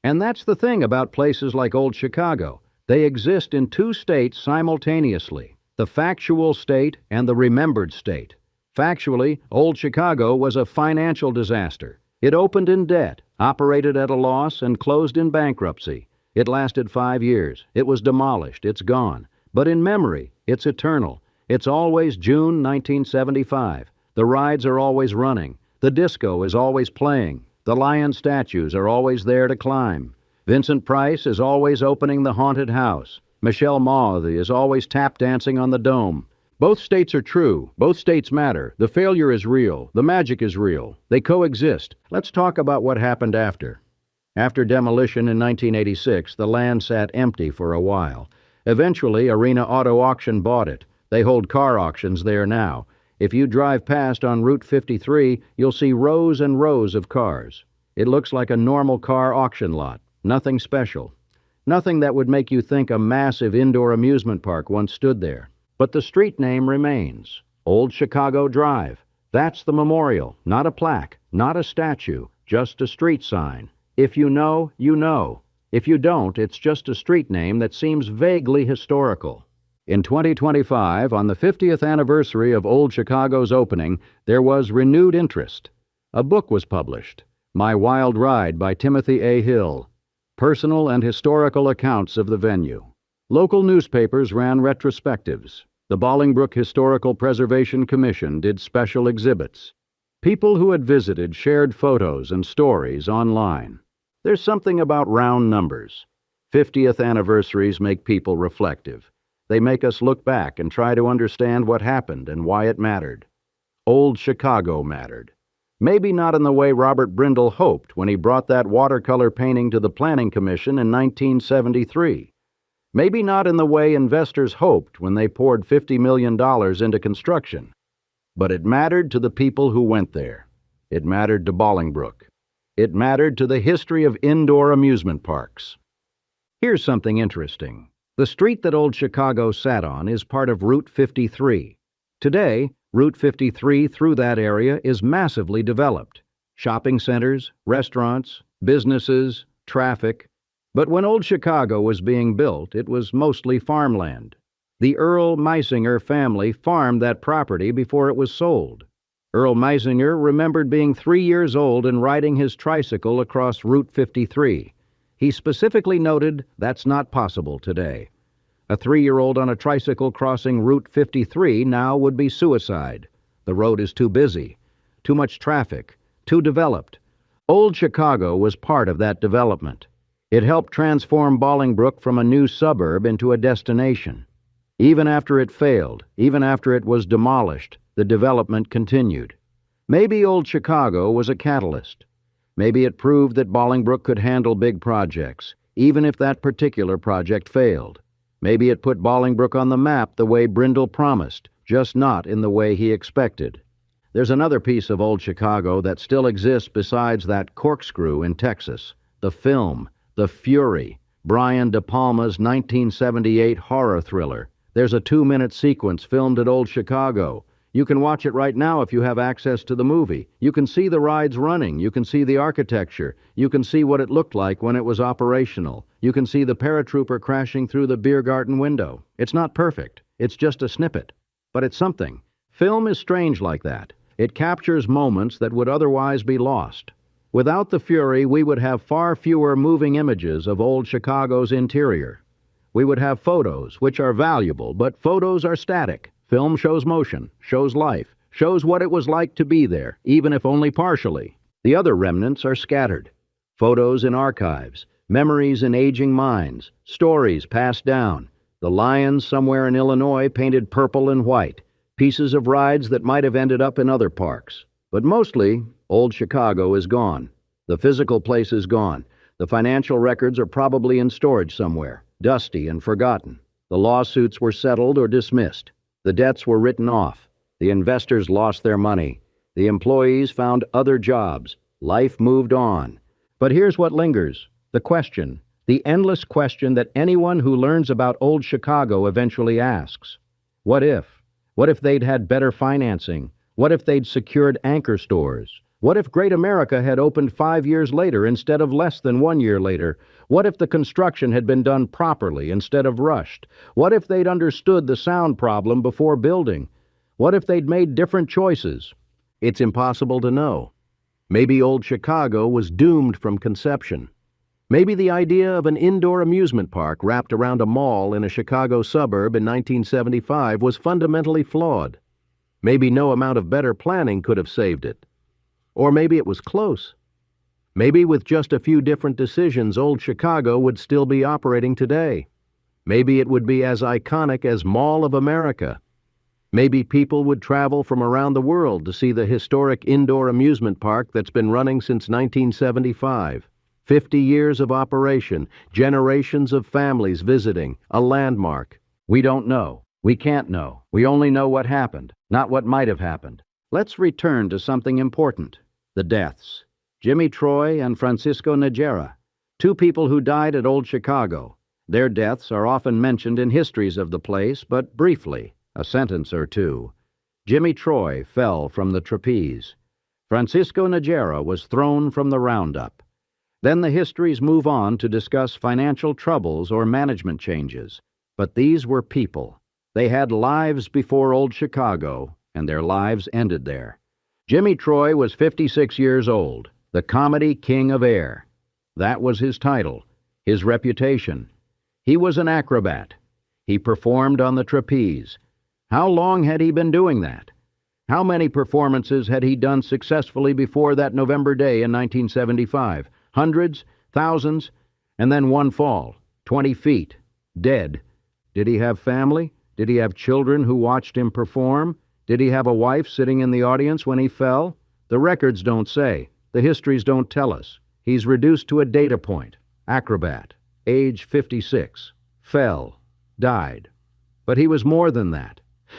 And that's the thing about places like Old Chicago. They exist in 2 states simultaneously, the factual state and the remembered state. Factually, Old Chicago was a financial disaster. It opened in debt, operated at a loss, and closed in bankruptcy. It lasted 5 years. It was demolished. It's gone. But in memory, it's eternal. It's always June 1975. The rides are always running. The disco is always playing. The lion statues are always there to climb. Vincent Price is always opening the haunted house. Michelle Mauve is always tap dancing on the dome. Both states are true. Both states matter. The failure is real. The magic is real. They coexist. Let's talk about what happened after. After demolition in 1986, the land sat empty for a while. Eventually, Arena Auto Auction bought it. They hold car auctions there now. If you drive past on Route 53, you'll see rows and rows of cars. It looks like a normal car auction lot. Nothing special. Nothing that would make you think a massive indoor amusement park once stood there. But the street name remains. Old Chicago Drive. That's the memorial, not a plaque, not a statue, just a street sign. If you know, you know. If you don't, it's just a street name that seems vaguely historical. In 2025, on the 50th anniversary of Old Chicago's opening, there was renewed interest. A book was published, My Wild Ride by Timothy A. Hill. Personal and historical accounts of the venue. Local newspapers ran retrospectives. The Bolingbrook Historical Preservation Commission did special exhibits. People who had visited shared photos and stories online. There's something about round numbers. 50th anniversaries make people reflective. They make us look back and try to understand what happened and why it mattered. Old Chicago mattered. Maybe not in the way Robert Brindle hoped when he brought that watercolor painting to the Planning Commission in 1973. Maybe not in the way investors hoped when they poured $50 million into construction. But it mattered to the people who went there. It mattered to Bolingbrook. It mattered to the history of indoor amusement parks. Here's something interesting. The street that Old Chicago sat on is part of Route 53. Today, Route 53 through that area is massively developed. Shopping centers, restaurants, businesses, traffic. But when Old Chicago was being built, it was mostly farmland. The Earl Meisinger family farmed that property before it was sold. Earl Meisinger remembered being 3 years old and riding his tricycle across Route 53. He specifically noted that's not possible today. A 3-year-old on a tricycle crossing Route 53 now would be suicide. The road is too busy, too much traffic, too developed. Old Chicago was part of that development. It helped transform Bolingbrook from a new suburb into a destination. Even after it failed, even after it was demolished, the development continued. Maybe Old Chicago was a catalyst. Maybe it proved that Bolingbrook could handle big projects, even if that particular project failed. Maybe it put Bolingbrook on the map the way Brindle promised, just not in the way he expected. There's another piece of Old Chicago that still exists besides that corkscrew in Texas, the film, The Fury, Brian De Palma's 1978 horror thriller. There's a 2-minute sequence filmed at Old Chicago. You can watch it right now if you have access to the movie. You can see the rides running. You can see the architecture. You can see what it looked like when it was operational. You can see the paratrooper crashing through the beer garden window. It's not perfect. It's just a snippet. But it's something. Film is strange like that. It captures moments that would otherwise be lost. Without the Fury, we would have far fewer moving images of Old Chicago's interior. We would have photos, which are valuable, but photos are static. Film shows motion, shows life, shows what it was like to be there, even if only partially. The other remnants are scattered. Photos in archives, memories in aging minds, stories passed down. The lions somewhere in Illinois painted purple and white, pieces of rides that might have ended up in other parks. But mostly, Old Chicago is gone. The physical place is gone. The financial records are probably in storage somewhere, dusty and forgotten. The lawsuits were settled or dismissed. The debts were written off. The investors lost their money. The employees found other jobs. Life moved on. But here's what lingers. The question. The endless question that anyone who learns about Old Chicago eventually asks. What if? What if they'd had better financing? What if they'd secured anchor stores? What if Great America had opened 5 years later instead of less than 1 year later? What if the construction had been done properly instead of rushed? What if they'd understood the sound problem before building? What if they'd made different choices? It's impossible to know. Maybe Old Chicago was doomed from conception. Maybe the idea of an indoor amusement park wrapped around a mall in a Chicago suburb in 1975 was fundamentally flawed. Maybe no amount of better planning could have saved it. Or maybe it was close. Maybe with just a few different decisions, Old Chicago would still be operating today. Maybe it would be as iconic as Mall of America. Maybe people would travel from around the world to see the historic indoor amusement park that's been running since 1975. 50 years of operation, generations of families visiting, a landmark. We don't know. We can't know. We only know what happened, not what might have happened. Let's return to something important. The deaths. Jimmy Troy and Francisco Najera, 2 people who died at Old Chicago. Their deaths are often mentioned in histories of the place, but briefly, a sentence or two. Jimmy Troy fell from the trapeze. Francisco Najera was thrown from the roundup. Then the histories move on to discuss financial troubles or management changes. But these were people. They had lives before Old Chicago, and their lives ended there. Jimmy Troy was 56 years old, the comedy king of air. That was his title, his reputation. He was an acrobat. He performed on the trapeze. How long had he been doing that? How many performances had he done successfully before that November day in 1975? Hundreds? Thousands? And then one fall, 20 feet, dead. Did he have family? Did he have children who watched him perform? Did he have a wife sitting in the audience when he fell? The records don't say. The histories don't tell us. He's reduced to a data point. Acrobat, age 56, fell, died. But he was more than that.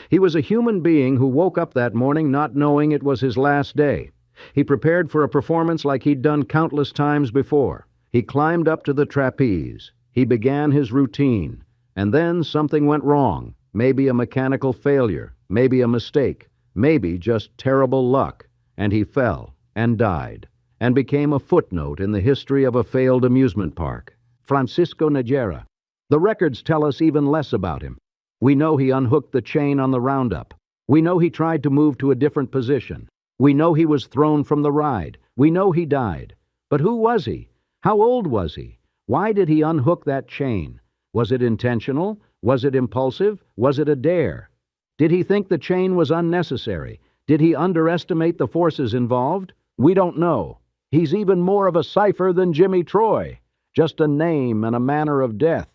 He was a human being who woke up that morning not knowing it was his last day. He prepared for a performance like he'd done countless times before. He climbed up to the trapeze. He began his routine. And then something went wrong. Maybe a mechanical failure. Maybe a mistake. Maybe just terrible luck. And he fell and died and became a footnote in the history of a failed amusement park. Francisco Najera. The records tell us even less about him. We know he unhooked the chain on the roundup. We know he tried to move to a different position. We know he was thrown from the ride. We know he died. But who was he? How old was he? Why did he unhook that chain? Was it intentional? Was it impulsive? Was it a dare? Did he think the chain was unnecessary? Did he underestimate the forces involved? We don't know. He's even more of a cipher than Jimmy Troy. Just a name and a manner of death.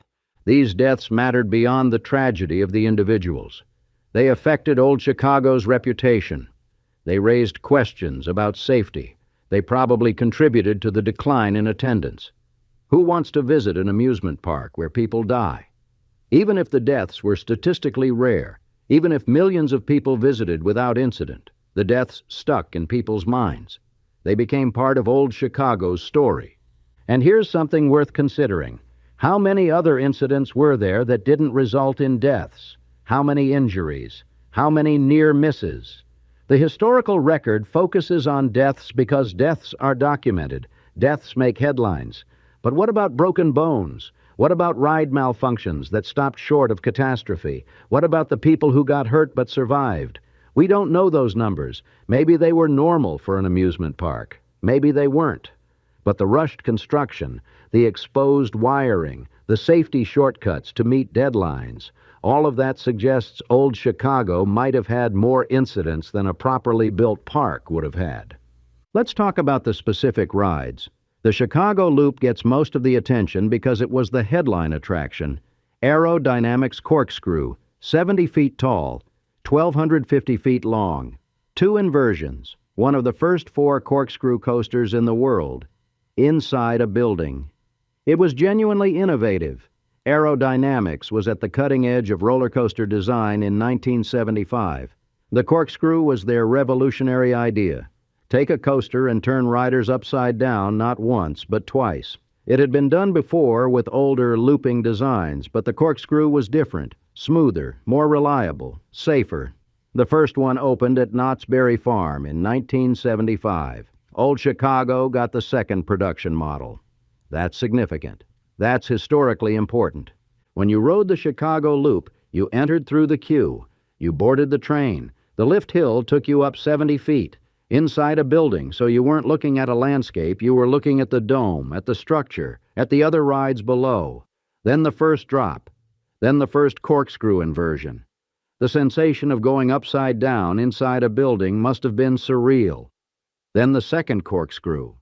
These deaths mattered beyond the tragedy of the individuals. They affected Old Chicago's reputation. They raised questions about safety. They probably contributed to the decline in attendance. Who wants to visit an amusement park where people die? Even if the deaths were statistically rare, even if millions of people visited without incident, the deaths stuck in people's minds. They became part of Old Chicago's story. And here's something worth considering. How many other incidents were there that didn't result in deaths? How many injuries? How many near misses? The historical record focuses on deaths because deaths are documented. Deaths make headlines. But what about broken bones? What about ride malfunctions that stopped short of catastrophe? What about the people who got hurt but survived? We don't know those numbers. Maybe they were normal for an amusement park. Maybe they weren't. But the rushed construction, the exposed wiring, the safety shortcuts to meet deadlines, all of that suggests Old Chicago might have had more incidents than a properly built park would have had. Let's talk about the specific rides. The Chicago Loop gets most of the attention because it was the headline attraction. Aerodynamics Corkscrew, 70 feet tall, 1,250 feet long. 2 inversions, one of the first 4 corkscrew coasters in the world. Inside a building. It was genuinely innovative. Aerodynamics was at the cutting edge of roller coaster design in 1975. The corkscrew was their revolutionary idea. Take a coaster and turn riders upside down not once, but twice. It had been done before with older looping designs, but the corkscrew was different, smoother, more reliable, safer. The first one opened at Knott's Berry Farm in 1975. Old Chicago got the second production model. That's significant. That's historically important. When you rode the Chicago Loop, you entered through the queue. You boarded the train. The lift hill took you up 70 feet, inside a building, so you weren't looking at a landscape, you were looking at the dome, at the structure, at the other rides below. Then the first drop. Then the first corkscrew inversion. The sensation of going upside down inside a building must have been surreal. Then the second corkscrew.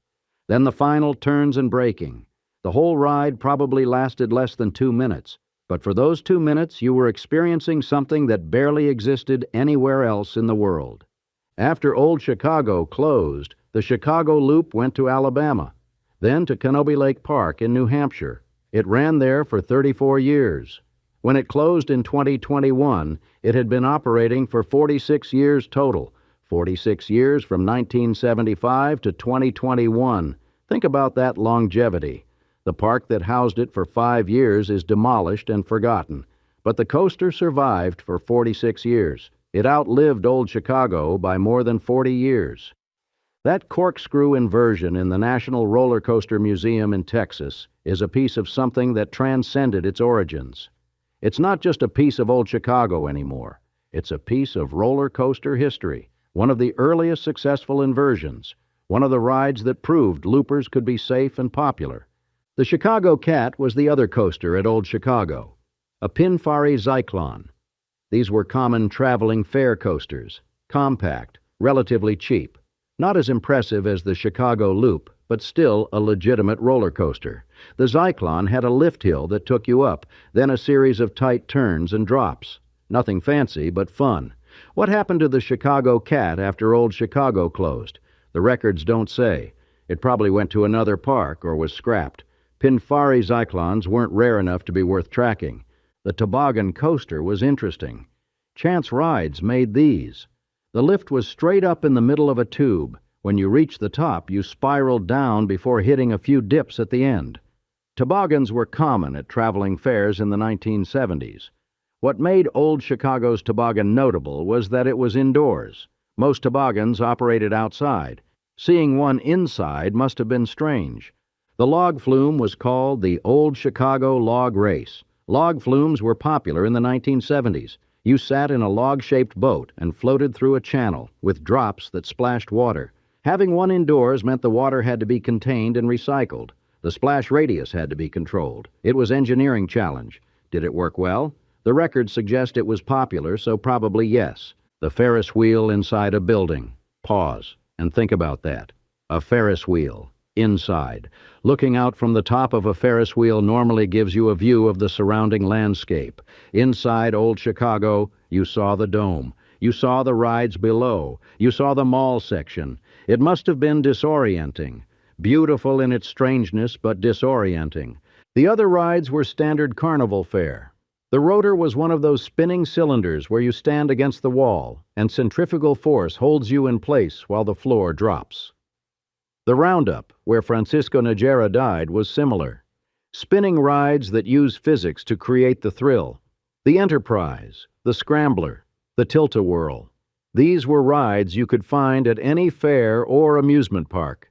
Then the final turns and braking. The whole ride probably lasted less than 2 minutes, but for those 2 minutes you were experiencing something that barely existed anywhere else in the world. After Old Chicago closed, the Chicago Loop went to Alabama, then to Canobie Lake Park in New Hampshire. It ran there for 34 years. When it closed in 2021, it had been operating for 46 years total. 46 years from 1975 to 2021. Think about that longevity. The park that housed it for 5 years is demolished and forgotten. But the coaster survived for 46 years. It outlived Old Chicago by more than 40 years. That corkscrew inversion in the National Roller Coaster Museum in Texas is a piece of something that transcended its origins. It's not just a piece of Old Chicago anymore. It's a piece of roller coaster history. One of the earliest successful inversions, one of the rides that proved loopers could be safe and popular. The Chicago Cat was the other coaster at Old Chicago, a Pinfari Zyklon. These were common traveling fair coasters, compact, relatively cheap. Not as impressive as the Chicago Loop, but still a legitimate roller coaster. The Zyklon had a lift hill that took you up, then a series of tight turns and drops. Nothing fancy, but fun. What happened to the Chicago Cat after Old Chicago closed? The records don't say. It probably went to another park or was scrapped. Pinfari Zyklons weren't rare enough to be worth tracking. The toboggan coaster was interesting. Chance Rides made these. The lift was straight up in the middle of a tube. When you reached the top, you spiraled down before hitting a few dips at the end. Toboggans were common at traveling fairs in the 1970s. What made Old Chicago's toboggan notable was that it was indoors. Most toboggans operated outside. Seeing one inside must have been strange. The log flume was called the Old Chicago Log Race. Log flumes were popular in the 1970s. You sat in a log-shaped boat and floated through a channel with drops that splashed water. Having one indoors meant the water had to be contained and recycled. The splash radius had to be controlled. It was an engineering challenge. Did it work well? The records suggest it was popular, so probably yes. The Ferris wheel inside a building. Pause and think about that. A Ferris wheel. Inside. Looking out from the top of a Ferris wheel normally gives you a view of the surrounding landscape. Inside Old Chicago, you saw the dome. You saw the rides below. You saw the mall section. It must have been disorienting. Beautiful in its strangeness, but disorienting. The other rides were standard carnival fare. The rotor was one of those spinning cylinders where you stand against the wall, and centrifugal force holds you in place while the floor drops. The Roundup, where Francisco Najera died, was similar. Spinning rides that use physics to create the thrill. The Enterprise, the Scrambler, the Tilt-A-Whirl. These were rides you could find at any fair or amusement park.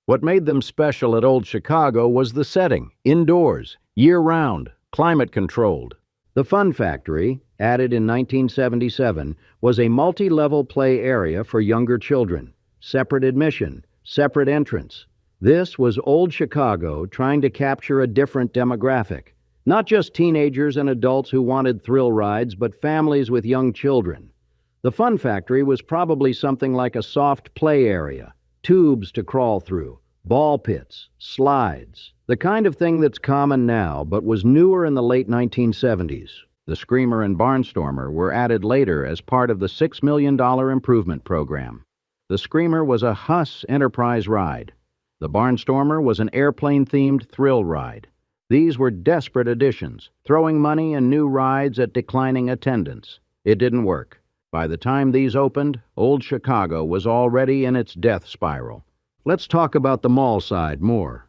What made them special at Old Chicago was the setting, indoors, year-round, climate-controlled. The Fun Factory, added in 1977, was a multi-level play area for younger children. Separate admission, separate entrance. This was Old Chicago trying to capture a different demographic. Not just teenagers and adults who wanted thrill rides, but families with young children. The Fun Factory was probably something like a soft play area, tubes to crawl through, ball pits, slides, the kind of thing that's common now but was newer in the late 1970s. The Screamer and Barnstormer were added later as part of the $6 million improvement program. The Screamer was a Huss Enterprise ride. The Barnstormer was an airplane-themed thrill ride. These were desperate additions, throwing money and new rides at declining attendance. It didn't work. By the time these opened, Old Chicago was already in its death spiral. Let's talk about the mall side more.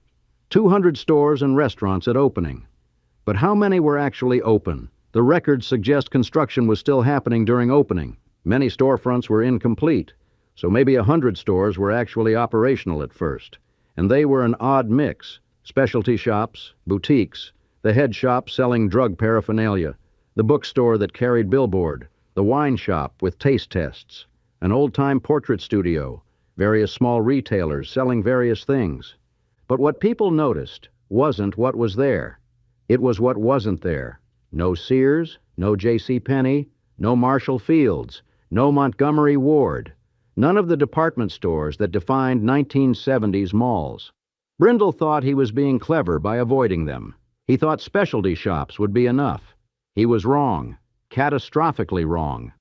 200 stores and restaurants at opening. But how many were actually open? The records suggest construction was still happening during opening. Many storefronts were incomplete, so maybe 100 stores were actually operational at first. And they were an odd mix. Specialty shops, boutiques, the head shop selling drug paraphernalia, the bookstore that carried billboard, the wine shop with taste tests, an old-time portrait studio, various small retailers selling various things. But what people noticed wasn't what was there. It was what wasn't there. No Sears, no J.C. Penney, no Marshall Fields, no Montgomery Ward, none of the department stores that defined 1970s malls. Brindle thought he was being clever by avoiding them. He thought specialty shops would be enough. He was wrong, catastrophically wrong.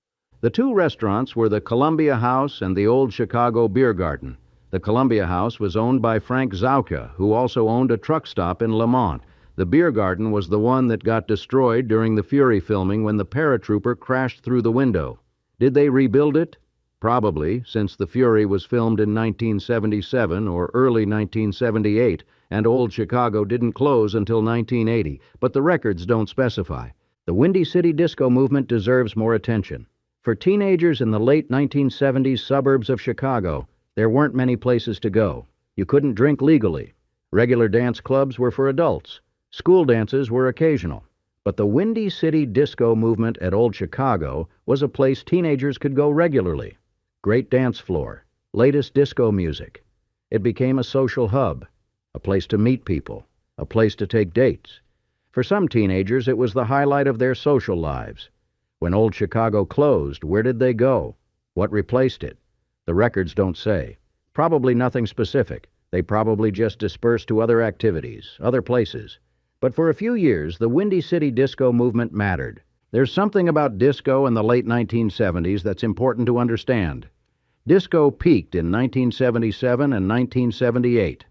The two restaurants were the Columbia House and the Old Chicago Beer Garden. The Columbia House was owned by Frank Zauka, who also owned a truck stop in Lamont. The Beer Garden was the one that got destroyed during the Fury filming when the paratrooper crashed through the window. Did they rebuild it? Probably, since the Fury was filmed in 1977 or early 1978, and Old Chicago didn't close until 1980, but the records don't specify. The Windy City Disco movement deserves more attention. For teenagers in the late 1970s suburbs of Chicago, there weren't many places to go. You couldn't drink legally. Regular dance clubs were for adults. School dances were occasional. But the Windy City Disco movement at Old Chicago was a place teenagers could go regularly. Great dance floor, latest disco music. It became a social hub, a place to meet people, a place to take dates. For some teenagers, it was the highlight of their social lives. When Old Chicago closed, where did they go? What replaced it? The records don't say. Probably nothing specific. They probably just dispersed to other activities, other places. But for a few years, the Windy City disco movement mattered. There's something about disco in the late 1970s that's important to understand. Disco peaked in 1977 and 1978.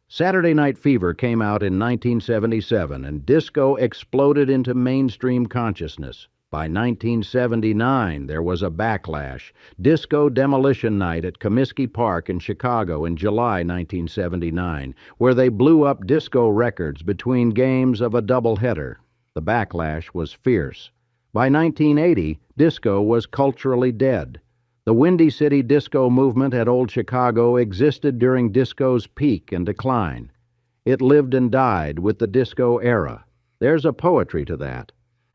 Saturday Night Fever came out in 1977, and disco exploded into mainstream consciousness. By 1979, there was a backlash. Disco Demolition Night at Comiskey Park in Chicago in July 1979, where they blew up disco records between games of a doubleheader. The backlash was fierce. By 1980, disco was culturally dead. The Windy City disco movement at Old Chicago existed during disco's peak and decline. It lived and died with the disco era. There's a poetry to that.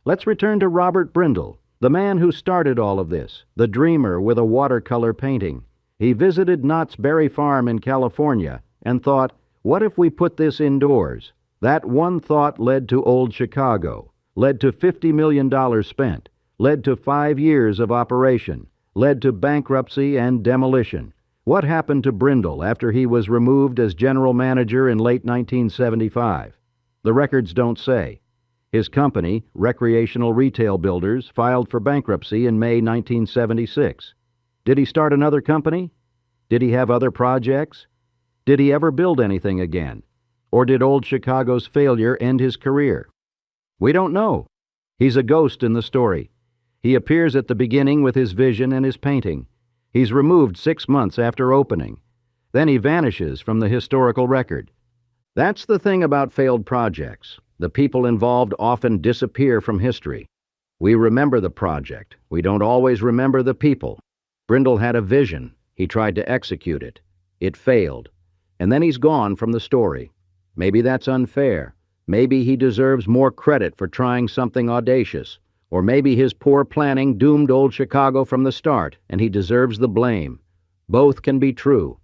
Let's return to Robert Brindle, the man who started all of this, the dreamer with a watercolor painting. He visited Knott's Berry Farm in California and thought, what if we put this indoors? That one thought led to Old Chicago, led to $50 million spent, led to 5 years of operation, led to bankruptcy and demolition. What happened to Brindle after he was removed as general manager in late 1975? The records don't say. His company, Recreational Retail Builders, filed for bankruptcy in May 1976. Did he start another company? Did he have other projects? Did he ever build anything again? Or did Old Chicago's failure end his career? We don't know. He's a ghost in the story. He appears at the beginning with his vision and his painting. He's removed 6 months after opening. Then he vanishes from the historical record. That's the thing about failed projects. The people involved often disappear from history. We remember the project. We don't always remember the people. Brindle had a vision. He tried to execute it. It failed. And then he's gone from the story. Maybe that's unfair. Maybe he deserves more credit for trying something audacious. Or maybe his poor planning doomed Old Chicago from the start, and he deserves the blame. Both can be true.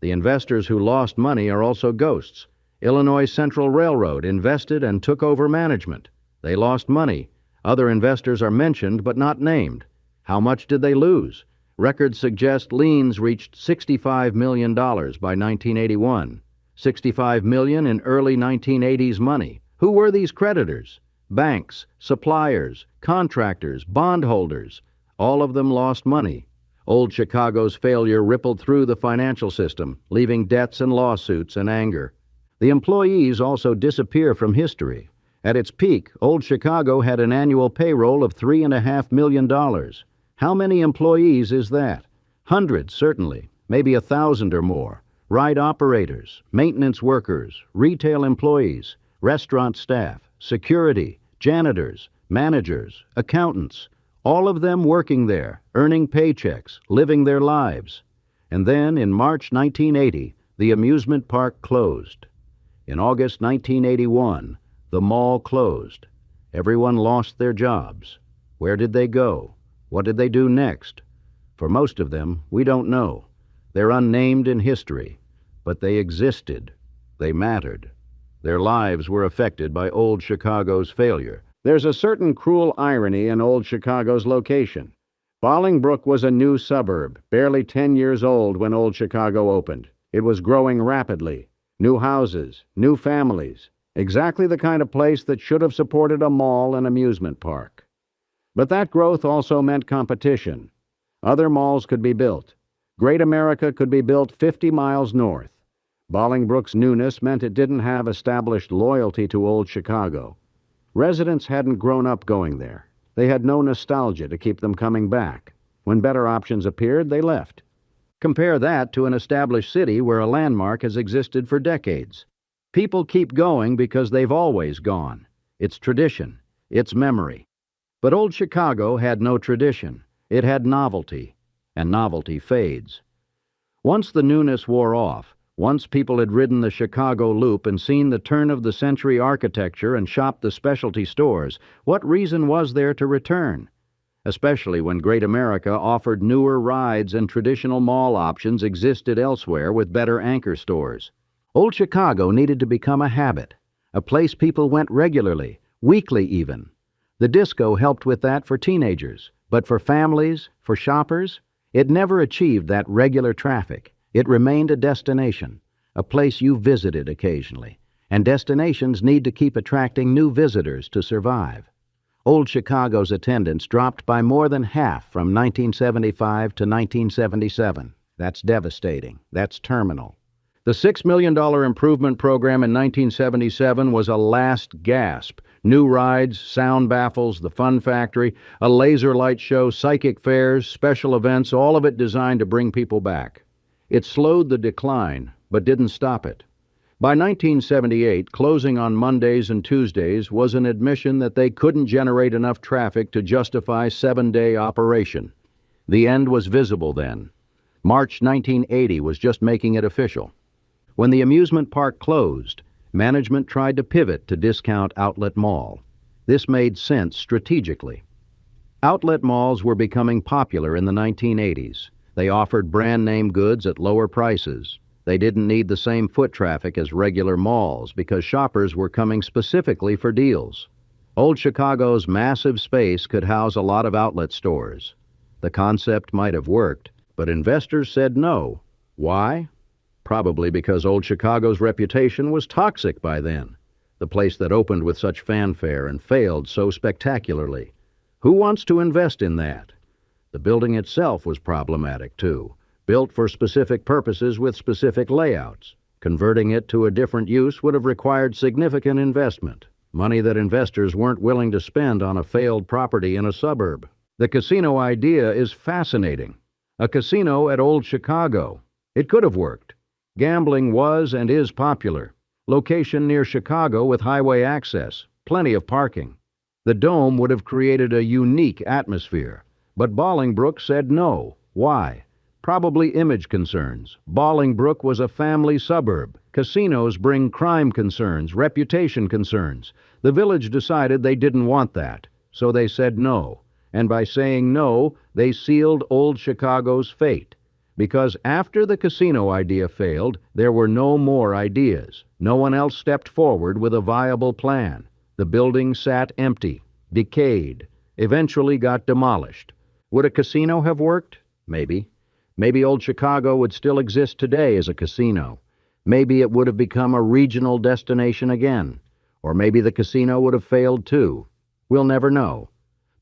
The investors who lost money are also ghosts. Illinois Central Railroad invested and took over management. They lost money. Other investors are mentioned but not named. How much did they lose? Records suggest liens reached $65 million by 1981. $65 million in early 1980s money. Who were these creditors? Banks, suppliers, contractors, bondholders. All of them lost money. Old Chicago's failure rippled through the financial system, leaving debts and lawsuits and anger. The employees also disappear from history. At its peak, Old Chicago had an annual payroll of $3.5 million. How many employees is that? Hundreds, certainly, maybe 1,000 or more. Ride operators, maintenance workers, retail employees, restaurant staff, security, janitors, managers, accountants, all of them working there, earning paychecks, living their lives. And then, in March 1980, the amusement park closed. In August 1981, the mall closed. Everyone lost their jobs. Where did they go? What did they do next? For most of them, we don't know. They're unnamed in history, but they existed. They mattered. Their lives were affected by Old Chicago's failure. There's a certain cruel irony in Old Chicago's location. Bolingbrook was a new suburb, barely 10 years old when Old Chicago opened. It was growing rapidly. New houses, new families, exactly the kind of place that should have supported a mall and amusement park. But that growth also meant competition. Other malls could be built. Great America could be built 50 miles north. Bolingbrook's newness meant it didn't have established loyalty to Old Chicago. Residents hadn't grown up going there. They had no nostalgia to keep them coming back. When better options appeared, they left. Compare that to an established city where a landmark has existed for decades. People keep going because they've always gone. It's tradition. It's memory. But Old Chicago had no tradition. It had novelty, and novelty fades. Once the newness wore off, once people had ridden the Chicago Loop and seen the turn-of-the-century architecture and shopped the specialty stores, what reason was there to return? Especially when Great America offered newer rides and traditional mall options existed elsewhere with better anchor stores. Old Chicago needed to become a habit, a place people went regularly, weekly even. The disco helped with that for teenagers, but for families, for shoppers, it never achieved that regular traffic. It remained a destination, a place you visited occasionally, and destinations need to keep attracting new visitors to survive. Old Chicago's attendance dropped by more than half from 1975 to 1977. That's devastating. That's terminal. The $6 million improvement program in 1977 was a last gasp. New rides, sound baffles, the Fun Factory, a laser light show, psychic fairs, special events, all of it designed to bring people back. It slowed the decline, but didn't stop it. By 1978, closing on Mondays and Tuesdays was an admission that they couldn't generate enough traffic to justify 7-day operation. The end was visible then. March 1980 was just making it official. When the amusement park closed, management tried to pivot to discount outlet mall. This made sense strategically. Outlet malls were becoming popular in the 1980s. They offered brand-name goods at lower prices. They didn't need the same foot traffic as regular malls because shoppers were coming specifically for deals. Old Chicago's massive space could house a lot of outlet stores. The concept might have worked, but investors said no. Why? Probably because Old Chicago's reputation was toxic by then, the place that opened with such fanfare and failed so spectacularly. Who wants to invest in that? The building itself was problematic, too, built for specific purposes with specific layouts. Converting it to a different use would have required significant investment, money that investors weren't willing to spend on a failed property in a suburb. The casino idea is fascinating. A casino at Old Chicago. It could have worked. Gambling was and is popular. Location near Chicago with highway access, plenty of parking. The Dome would have created a unique atmosphere. But Bolingbrook said no. Why? Probably image concerns. Bolingbrook was a family suburb. Casinos bring crime concerns, reputation concerns. The village decided they didn't want that, so they said no. And by saying no, they sealed Old Chicago's fate. Because after the casino idea failed, there were no more ideas. No one else stepped forward with a viable plan. The building sat empty, decayed, eventually got demolished. Would a casino have worked? Maybe. Maybe Old Chicago would still exist today as a casino. Maybe it would have become a regional destination again. Or maybe the casino would have failed too. We'll never know.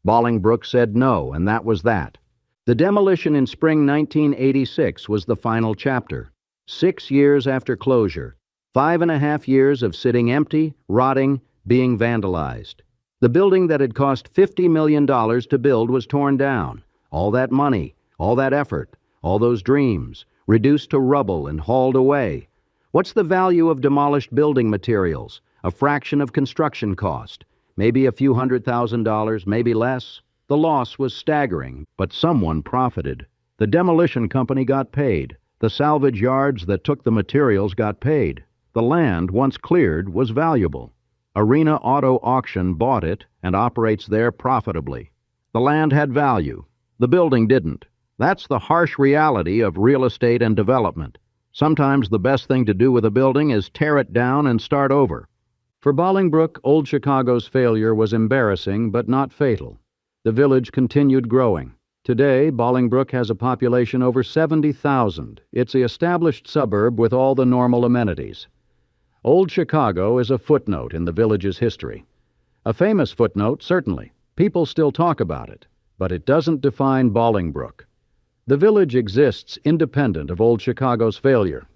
Bolingbrook said no, and that was that. The demolition in spring 1986 was the final chapter. 6 years after closure. 5.5 years of sitting empty, rotting, being vandalized. The building that had cost $50 million to build was torn down. All that money, all that effort, all those dreams, reduced to rubble and hauled away. What's the value of demolished building materials? A fraction of construction cost. Maybe a few $100,000, maybe less. The loss was staggering, but someone profited. The demolition company got paid. The salvage yards that took the materials got paid. The land, once cleared, was valuable. Arena Auto Auction bought it and operates there profitably. The land had value. The building didn't. That's the harsh reality of real estate and development. Sometimes the best thing to do with a building is tear it down and start over. For Bolingbrook, Old Chicago's failure was embarrassing but not fatal. The village continued growing. Today, Bolingbrook has a population over 70,000. It's the established suburb with all the normal amenities. Old Chicago is a footnote in the village's history. A famous footnote, certainly. People still talk about it. But it doesn't define Bolingbrook. The village exists independent of Old Chicago's failure.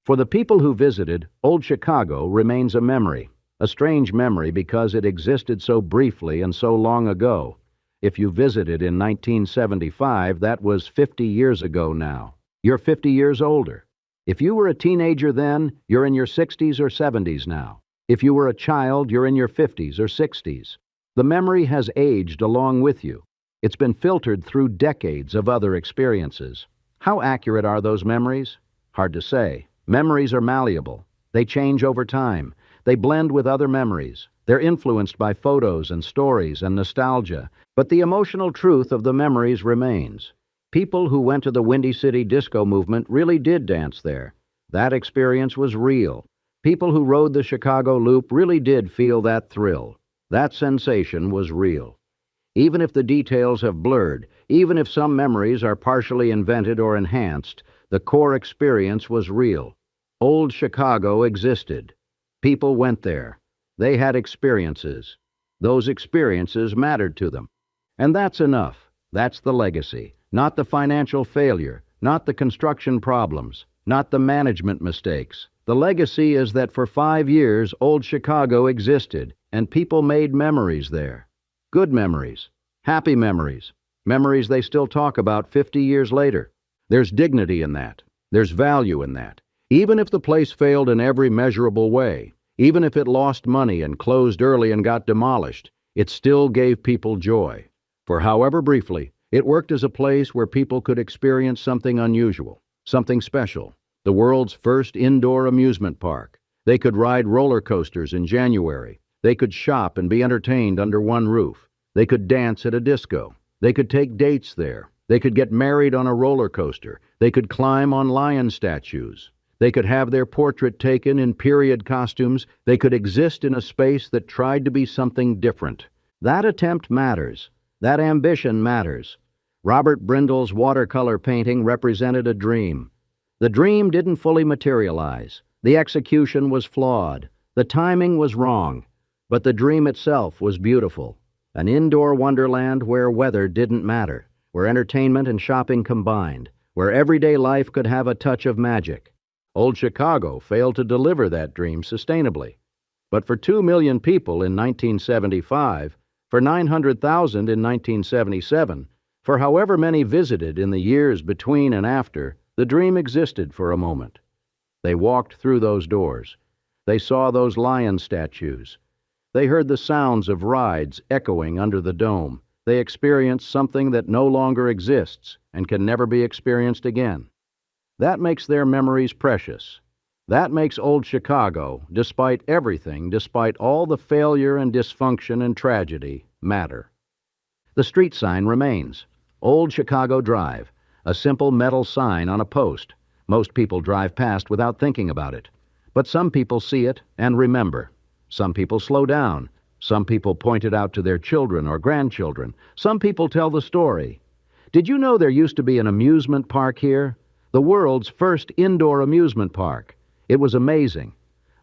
For the people who visited, Old Chicago remains a memory. A strange memory because it existed so briefly and so long ago. If you visited in 1975, that was 50 years ago now. You're 50 years older. If you were a teenager then, you're in your 60s or 70s now. If you were a child, you're in your 50s or 60s. The memory has aged along with you. It's been filtered through decades of other experiences. How accurate are those memories? Hard to say. Memories are malleable. They change over time. They blend with other memories. They're influenced by photos and stories and nostalgia. But the emotional truth of the memories remains. People who went to the Windy City disco movement really did dance there. That experience was real. People who rode the Chicago Loop really did feel that thrill. That sensation was real. Even if the details have blurred, even if some memories are partially invented or enhanced, the core experience was real. Old Chicago existed. People went there. They had experiences. Those experiences mattered to them. And that's enough. That's the legacy. Not the financial failure, not the construction problems, not the management mistakes. The legacy is that for 5 years, Old Chicago existed, and people made memories there. Good memories, happy memories, memories they still talk about 50 years later. There's dignity in that. There's value in that. Even if the place failed in every measurable way, even if it lost money and closed early and got demolished, it still gave people joy. For however briefly, it worked as a place where people could experience something unusual, something special. The world's first indoor amusement park. They could ride roller coasters in January. They could shop and be entertained under one roof. They could dance at a disco. They could take dates there. They could get married on a roller coaster. They could climb on lion statues. They could have their portrait taken in period costumes. They could exist in a space that tried to be something different. That attempt matters. That ambition matters. Robert Brindle's watercolor painting represented a dream. The dream didn't fully materialize. The execution was flawed. The timing was wrong. But the dream itself was beautiful. An indoor wonderland where weather didn't matter, where entertainment and shopping combined, where everyday life could have a touch of magic. Old Chicago failed to deliver that dream sustainably. But for 2 million people in 1975, for 900,000 in 1977, for however many visited in the years between and after, the dream existed for a moment. They walked through those doors. They saw those lion statues. They heard the sounds of rides echoing under the dome. They experienced something that no longer exists and can never be experienced again. That makes their memories precious. That makes Old Chicago, despite everything, despite all the failure and dysfunction and tragedy, matter. The street sign remains. Old Chicago Drive. A simple metal sign on a post. Most people drive past without thinking about it. But some people see it and remember. Some people slow down. Some people point it out to their children or grandchildren. Some people tell the story. Did you know there used to be an amusement park here? The world's first indoor amusement park. It was amazing.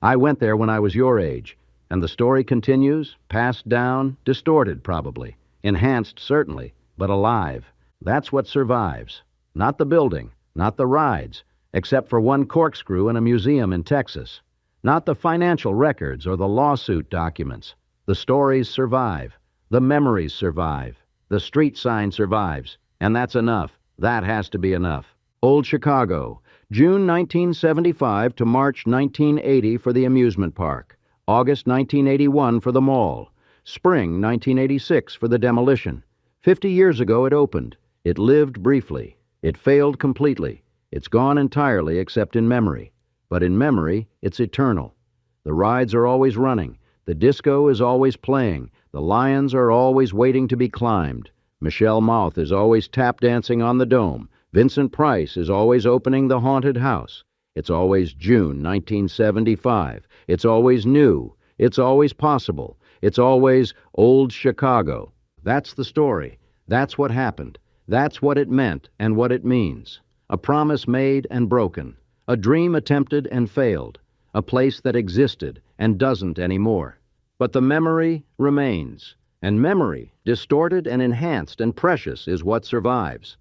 I went there when I was your age. And the story continues, passed down, distorted probably, enhanced certainly, but alive. That's what survives. Not the building, not the rides, except for one corkscrew in a museum in Texas. Not the financial records or the lawsuit documents. The stories survive. The memories survive. The street sign survives. And that's enough. That has to be enough. Old Chicago, June 1975 to March 1980 for the amusement park. August 1981 for the mall. Spring 1986 for the demolition. 50 years ago it opened. It lived briefly. It failed completely. It's gone entirely except in memory. But in memory, it's eternal. The rides are always running. The disco is always playing. The lions are always waiting to be climbed. Michelle Mouth is always tap dancing on the dome. Vincent Price is always opening the haunted house. It's always June 1975. It's always new. It's always possible. It's always Old Chicago. That's the story. That's what happened. That's what it meant and what it means. A promise made and broken. A dream attempted and failed. A place that existed and doesn't anymore. But the memory remains. And memory, distorted and enhanced and precious, is what survives.